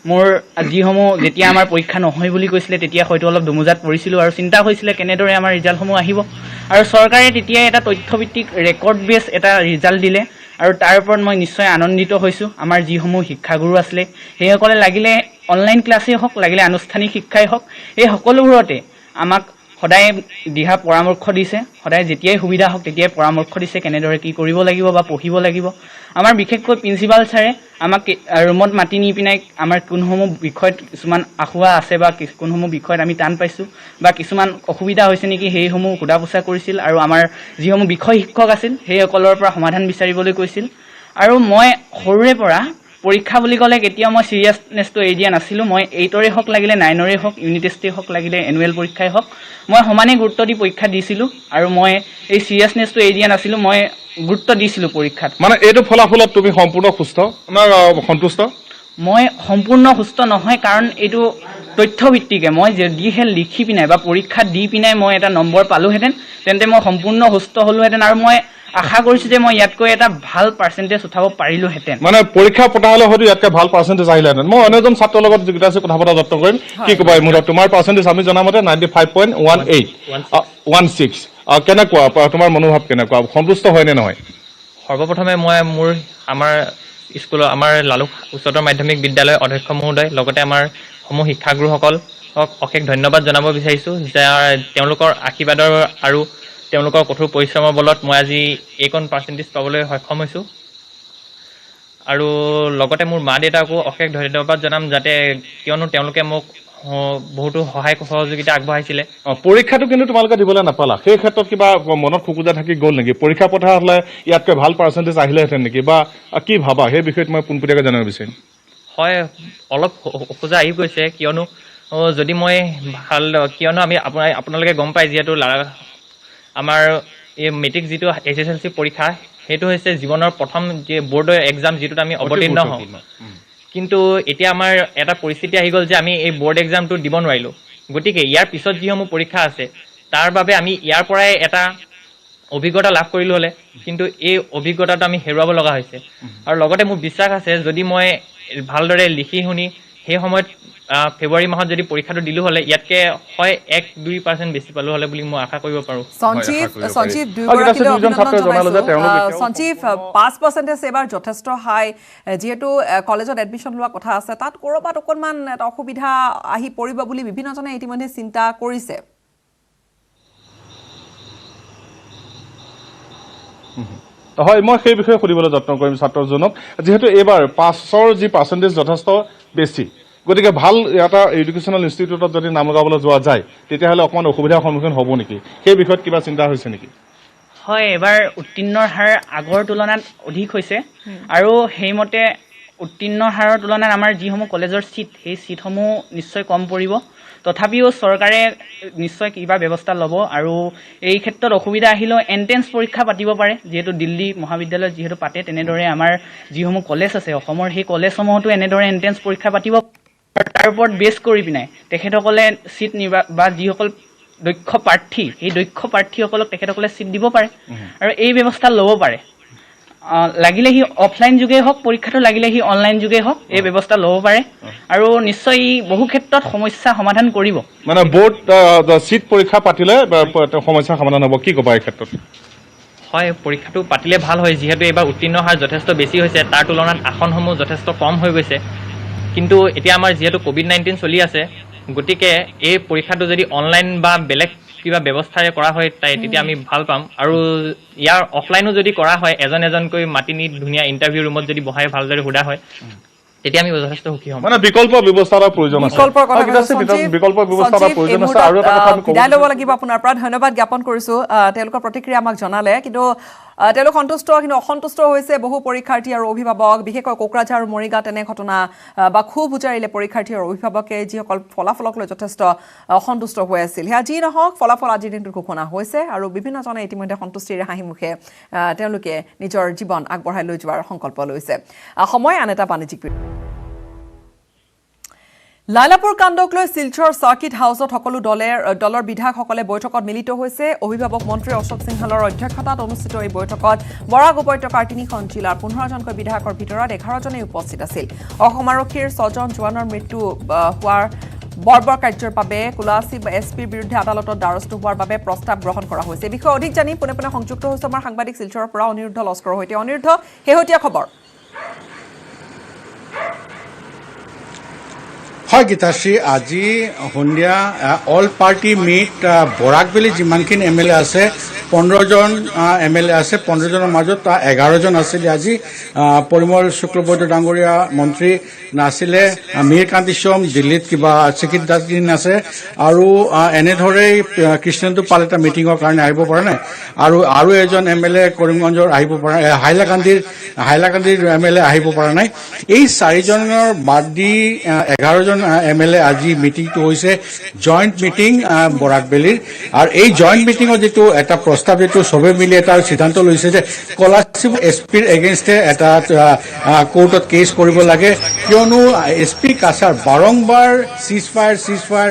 মোৰ যিসমূহ যেতিয়া আমাৰ পৰীক্ষা নহয় বুলি কৈছিলে তেতিয়া হয়তো অলপ দুমোজাত পৰিছিলোঁ আৰু চিন্তা হৈছিলে কেনেদৰে আমাৰ ৰিজাল্টসমূহ আহিব আৰু চৰকাৰে তেতিয়া এটা তথ্যভিত্তিক ৰেকৰ্ড বেছ এটা ৰিজাল্ট দিলে আৰু তাৰ ওপৰত মই নিশ্চয় আনন্দিত হৈছোঁ আমাৰ যিসমূহ শিক্ষাগুৰু আছিলে সেইসকলে লাগিলে অনলাইন ক্লাছেই হওক লাগিলে আনুষ্ঠানিক শিক্ষাই হওক এই সকলোবোৰতে আমাক সদায় দিহা পৰামৰ্শ দিছে সদায় যেতিয়াই সুবিধা হওক তেতিয়াই পৰামৰ্শ দিছে কেনেদৰে কি কৰিব লাগিব বা পঢ়িব লাগিব আমাৰ বিশেষকৈ প্ৰিন্সিপাল ছাৰে আমাক ৰুমত মাতি নি পিনাই আমাৰ কোনসমূহ বিষয়ত কিছুমান আখুৱা আছে বা কোনসমূহ বিষয়ত আমি টান পাইছোঁ বা কিছুমান অসুবিধা হৈছে নেকি সেইসমূহ সোধা পোছা কৰিছিল আৰু আমাৰ যিসমূহ বিষয় শিক্ষক আছিল সেইসকলৰ পৰা সমাধান বিচাৰিবলৈ কৈছিল আৰু মই সৰুৰে পৰা পৰীক্ষা বুলি ক'লে কেতিয়াও মই চিৰিয়াছনেছটো এৰি দিয়া নাছিলোঁ মই 8ৰে হওক লাগিলে 9ৰে হওক ইউনিট টেষ্টেই হওক লাগিলে এনুৱেল পৰীক্ষাই হওক মই সমানে গুৰুত্ব দি পৰীক্ষা দিছিলোঁ আৰু মই এই চিৰিয়াছনেছটো এৰি দিয়া নাছিলোঁ মই গুৰুত্ব দিছিলোঁ পৰীক্ষাত মানে এইটো ফলাফলত তুমি সম্পূৰ্ণ সুস্থ না সন্তুষ্ট মই সম্পূৰ্ণ সুস্থ নহয় কাৰণ এইটো তথ্যভিত্তিকে মই যদিহে লিখি পিনাই বা পৰীক্ষা দি পিনাই মই এটা নম্বৰ পালোহেঁতেন তেন্তে মই সম্পূৰ্ণ সুস্থ হ'লোহেঁতেন আৰু মই আশা কৰিছোঁ যে মই ইয়াতকৈ এটা ভাল পাৰ্চেণ্টেজ উঠাব পাৰিলোহেঁতেন মানে পৰীক্ষা পতা হ'লে হয়তো ইয়াতকৈ ভাল পাৰ্চেণ্টেজ আহিলেহেঁতেন মই অন্য এজন ছাত্ৰৰ লগত যিকেইটা আছে কথা পতা যত্ন কৰিম কি ক'বা এই মুহূৰ্তত তোমাৰ পাৰ্চেণ্টেজ আমি জনামতে 95.16 কেনেকুৱা তোমাৰ মনোভাৱ কেনেকুৱা সন্তুষ্ট হয়নে নহয় সৰ্বপ্ৰথমে মই আমাৰ স্কুলৰ আমাৰ লালুক উচ্চতৰ মাধ্যমিক বিদ্যালয়ৰ অধ্যক্ষ মহোদয় লগতে আমাৰ সমূহ শিক্ষাগুৰুসকলক অশেষ ধন্যবাদ জনাব বিচাৰিছোঁ যে তেওঁলোকৰ আশীৰ্বাদৰ আৰু তেওঁলোকৰ কঠোৰ পৰিশ্ৰমৰ বলত মই আজি এইকণ পাৰ্চেণ্টেজ পাবলৈ সক্ষম হৈছোঁ আৰু লগতে মোৰ মা দেউতাকো অশেষ ধন্যবাদ জনাম যাতে কিয়নো তেওঁলোকে মোক বহুতো সহায় সহযোগিতা আগবঢ়াইছিলে পৰীক্ষাটো কিন্তু তোমালোকে দিবলৈ নাপালা সেই ক্ষেত্ৰত কিবা মনত খোকোজা থাকি গ'ল নেকি পৰীক্ষা পতা হ'লে ইয়াতকৈ ভাল পাৰ্চেণ্টেজ আহিলেহেঁতেন নেকি বা কি ভাবা সেই বিষয়ত মই পোনপটীয়াকৈ জানিব বিচাৰিম হয় অলপ খোকোজা আহি গৈছে কিয়নো যদি মই কিয়নো আমি আপোনালোকে গম পায় যিহেতু আমাৰ এই মেট্ৰিক যিটো SSLC পৰীক্ষা সেইটো হৈছে জীৱনৰ প্ৰথম যে বৰ্ডৰ এক্সাম যিটোত আমি অৱতীৰ্ণ হওঁ কিন্তু এতিয়া আমাৰ এটা পৰিস্থিতি আহি গ'ল যে আমি এই বৰ্ড এক্সামটো দিব নোৱাৰিলোঁ গতিকে ইয়াৰ পিছত যিসমূহ পৰীক্ষা আছে তাৰ বাবে আমি ইয়াৰ পৰাই এটা অভিজ্ঞতা লাভ কৰিলোঁ হ'লে কিন্তু এই অভিজ্ঞতাটো আমি হেৰুৱাব লগা হৈছে আৰু লগতে মোৰ বিশ্বাস আছে যদি মই ভালদৰে লিখি শুনি সেই সময়ত ফেব্ৰুৱাৰী মাহত যদি পৰীক্ষাটো দিলোঁ হ'লে ইয়াতকৈ হয় 1-2% বেছি পালোঁ হ'লে বুলি মই আশা কৰিব পাৰোঁ সঞ্জীৱ 5% এবাৰ যথেষ্ট হাই যিহেতু কলেজত এডমিশ্যন লোৱা কথা আছে তাত ক'ৰবাত অকণমান এটা অসুবিধা আহি পৰিব বুলি বিভিন্নজনে ইতিমধ্যে চিন্তা কৰিছে হয় মই সেই বিষয়ে সুধিবলৈ যত্ন কৰিম ছাত্ৰজনক যিহেতু এইবাৰ 5ৰ যি পাৰ্চেণ্টেজ যথেষ্ট বেছি গতিকে ভাল এটা এডুকেশ্যনেল ইনষ্টিটিউটত যদি নাম লগাবলৈ যোৱা যায় তেতিয়াহ'লে অকণমান অসুবিধাৰ সন্মুখীন হ'ব নেকি সেই বিষয়ত কিবা চিন্তা হৈছে নেকি হয় এবাৰ উত্তীৰ্ণৰ হাৰ আগৰ তুলনাত অধিক হৈছে আৰু সেইমতে উত্তীৰ্ণৰ হাৰৰ তুলনাত আমাৰ যিসমূহ কলেজৰ চিট সেই চিটসমূহ নিশ্চয় কম পৰিব তথাপিও চৰকাৰে নিশ্চয় কিবা ব্যৱস্থা ল'ব আৰু এই ক্ষেত্ৰত অসুবিধা আহিলেও এণ্ট্ৰেন্স পৰীক্ষা পাতিব পাৰে যিহেতু দিল্লী মহাবিদ্যালয়ত যিহেতু পাতে তেনেদৰে আমাৰ যিসমূহ কলেজ আছে অসমৰ সেই কলেজসমূহতো এনেদৰে এণ্ট্ৰেন্স পৰীক্ষা পাতিব তাৰ ওপৰত বেছ কৰি পিনাই তেখেতসকলে চিট বা যিসকল দক্ষ প্ৰাৰ্থী সেই দক্ষ প্ৰাৰ্থীসকলক তেখেতসকলে চিট দিব পাৰে আৰু এই ব্যৱস্থা ল'ব পাৰে লাগিলে সি অফলাইন যুগেই হওক পৰীক্ষাটো লাগিলে সি অনলাইন যুগেই হওক এই ব্যৱস্থা ল'ব পাৰে আৰু নিশ্চয় ই বহু ক্ষেত্ৰত সমস্যা সমাধান কৰিব মানে বৰ্ড চিট পৰীক্ষা পাতিলে সমস্যা সমাধান হ'ব কি ক'বা এই ক্ষেত্ৰত হয় পৰীক্ষাটো পাতিলে ভাল হয় যিহেতু এইবাৰ উত্তীৰ্ণ হাৰ যথেষ্ট বেছি হৈছে তাৰ তুলনাত আসনসমূহ যথেষ্ট কম হৈ গৈছে কিন্তু এতিয়া আমাৰ যিহেতু COVID-19 চলি আছে গতিকে এই পৰীক্ষাটো যদি অনলাইন বা বেলেগ কিবা ব্যৱস্থাৰে কৰা হয় তেতিয়া আমি ভাল পাম আৰু ইয়াৰ অফলাইনো যদি কৰা হয় এজনকৈ মাতি নি ধুনীয়া ইণ্টাৰভিউ ৰুমত যদি বহাই ভালদৰে সোধা হয় তেতিয়া আমি যথেষ্ট সুখী হ'ম মানে বিকল্প ব্যৱস্থাৰ প্ৰয়োজন আছে বিকল্প ব্যৱস্থাৰ প্ৰয়োজন আছে আৰু এটা কথা আমি বিদায় ল'ব লাগিব আপোনাৰ পৰা ধন্যবাদ জ্ঞাপন কৰিছোঁ তেওঁলোকৰ প্ৰতিক্ৰিয়া আমাক জনালে কিন্তু তেওঁলোক সন্তুষ্ট কিন্তু অসন্তুষ্ট হৈছে বহু পৰীক্ষাৰ্থী আৰু অভিভাৱক বিশেষকৈ কোকৰাঝাৰ আৰু মৰিগাঁও তেনে ঘটনা বা খুব উজাৰিলে পৰীক্ষাৰ্থী আৰু অভিভাৱকে যিসকল ফলাফলক লৈ যথেষ্ট অসন্তুষ্ট হৈ আছিল সেয়া যি নহওক ফলাফল আজিৰ দিনটোত ঘোষণা হৈছে আৰু বিভিন্নজনে ইতিমধ্যে সন্তুষ্টিৰে হাঁহিমুখে তেওঁলোকে নিজৰ জীৱন আগবঢ়াই লৈ যোৱাৰ সংকল্প লৈছে সময় আন এটা বাণিজ্যিক লাইলাপুৰ কাণ্ডক লৈ শিলচৰ সাৰ্কিট হাউচত সকলো দলৰ বিধায়কসকলে বৈঠকত মিলিত হৈছে অভিভাৱক মন্ত্ৰী অশোক সিংহালৰ অধ্যক্ষতাত অনুষ্ঠিত এই বৈঠকত বৰাক উপত্যকাৰ 3খন জিলাৰ 15জনকৈ বিধায়কৰ ভিতৰত 11জনেই উপস্থিত আছিল অসম আৰক্ষীৰ 6জন জোৱানৰ মৃত্যু হোৱাৰ বৰ্বৰ কাৰ্যৰ বাবে কুলাসী এছপিৰ বিৰুদ্ধে আদালতত দ্বাৰস্থ হোৱাৰ বাবে প্ৰস্তাৱ গ্ৰহণ কৰা হৈছে এই বিষয়ে অধিক জানি পুনে পুনে সংযুক্ত হৈছে আমাৰ সাংবাদিক শিলচৰৰ পৰা অনিৰুদ্ধ লস্কৰৰ সৈতে অনিৰুদ্ধ শেহতীয়া খবৰ হয় গীতাশ্ৰী আজি সন্ধিয়া অল পাৰ্টি মিট বৰাকবেলি যিমানখিনি এমএলএ আছে 15জন এমএলএ আছে 15জনৰ মাজত 11জন আছিল আজি পৰিমল শুক্লবৈদ্য ডাঙৰীয়া মন্ত্ৰী নাছিলে মীৰ কান্তিসম দিল্লীত কিবা চিকিৎসাধীন আছে আৰু এনেধৰণেই কৃষ্ণেন্দু পাল এটা মিটিঙৰ কাৰণে আহিব পৰা নাই আৰু এজন এমএলএ কৰিমগঞ্জৰ আহিব পৰা হাইলাকান্দিৰ এমএলএ আহিব পৰা নাই এই 4জনৰ বাদ দি 11জন এমএলএ আজি মিটিংটো হৈছে জইণ্ট মিটিং বৰাকবেলিৰ আৰু এই জইণ্ট মিটিঙত যেটো এটা প্ৰস্তাৱ যেটো সবে মিলি এটা সিদ্ধান্ত লৈছে যে কলাশিব এছপিৰ এগেইনষ্টে এটা কোৰ্টত কেছ কৰিব লাগে কিয়নো এছপি কাছাৰ বাৰংবাৰ সিজফায়াৰ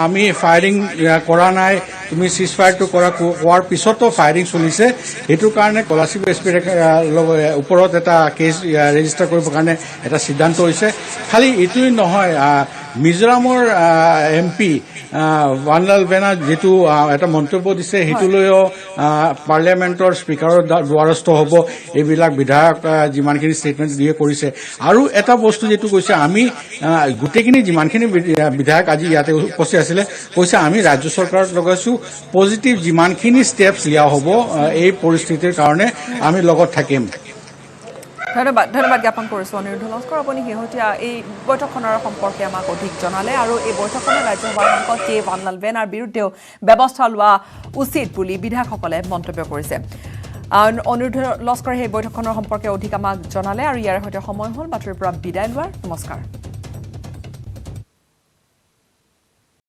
আমি ফায়াৰিং কৰা নাই তুমি সিজফায়াৰটো কোৱাৰ পিছতো ফায়াৰিং চলিছে এইটো কাৰণে কলাশিব এছপিৰ ওপৰত এটা কেছ ৰেজিষ্টাৰ কৰিবৰ কাৰণে এটা সিদ্ধান্ত হৈছে খালি এইটোই নহয় মিজোৰামৰ এমপি বানলাল বেনা যেটো এটা মন্তব্য দিছে হেতুলৈও পাৰ্লিয়ামেণ্টৰ স্পিকাৰৰ দ্বাৰস্থ হ'ব এইবিলাক বিধায়ক যিমানখিনি ষ্টেটমেণ্ট দিয়ে কৰিছে আৰু এটা বস্তু যেটো কৈছে আমি গোটেইখিনি যিমানখিনি বিধায়ক আজি ইয়াতে উপস্থিত আছিলে কৈছে আমি ৰাজ্য চৰকাৰত লগাইছো পজিটিভ যিমানখিনি ষ্টেপছ লিয়া হ'ব এই পৰিস্থিতিৰ কাৰণে আমি লগত থাকিম ধন্যবাদ জ্ঞাপন কৰিছো অনিৰুদ্ধ লস্কৰ আপুনি শেহতীয়া এই বৈঠকখনৰ সম্পৰ্কে আমাক অধিক জনালে আৰু এই বৈঠকখনে ৰাজ্যসভাৰ সাংসদ কে বানলাল বেনাৰ বিৰুদ্ধেও ব্যৱস্থা লোৱা উচিত বুলি বিধায়কসকলে মন্তব্য কৰিছে অনিৰুদ্ধ লস্কৰে এই বৈঠকখনৰ সম্পৰ্কে অধিক আমাক জনালে আৰু ইয়াৰ সৈতে সময় হ'ল বাতৰিৰ পৰা বিদায় লোৱাৰ নমস্কাৰ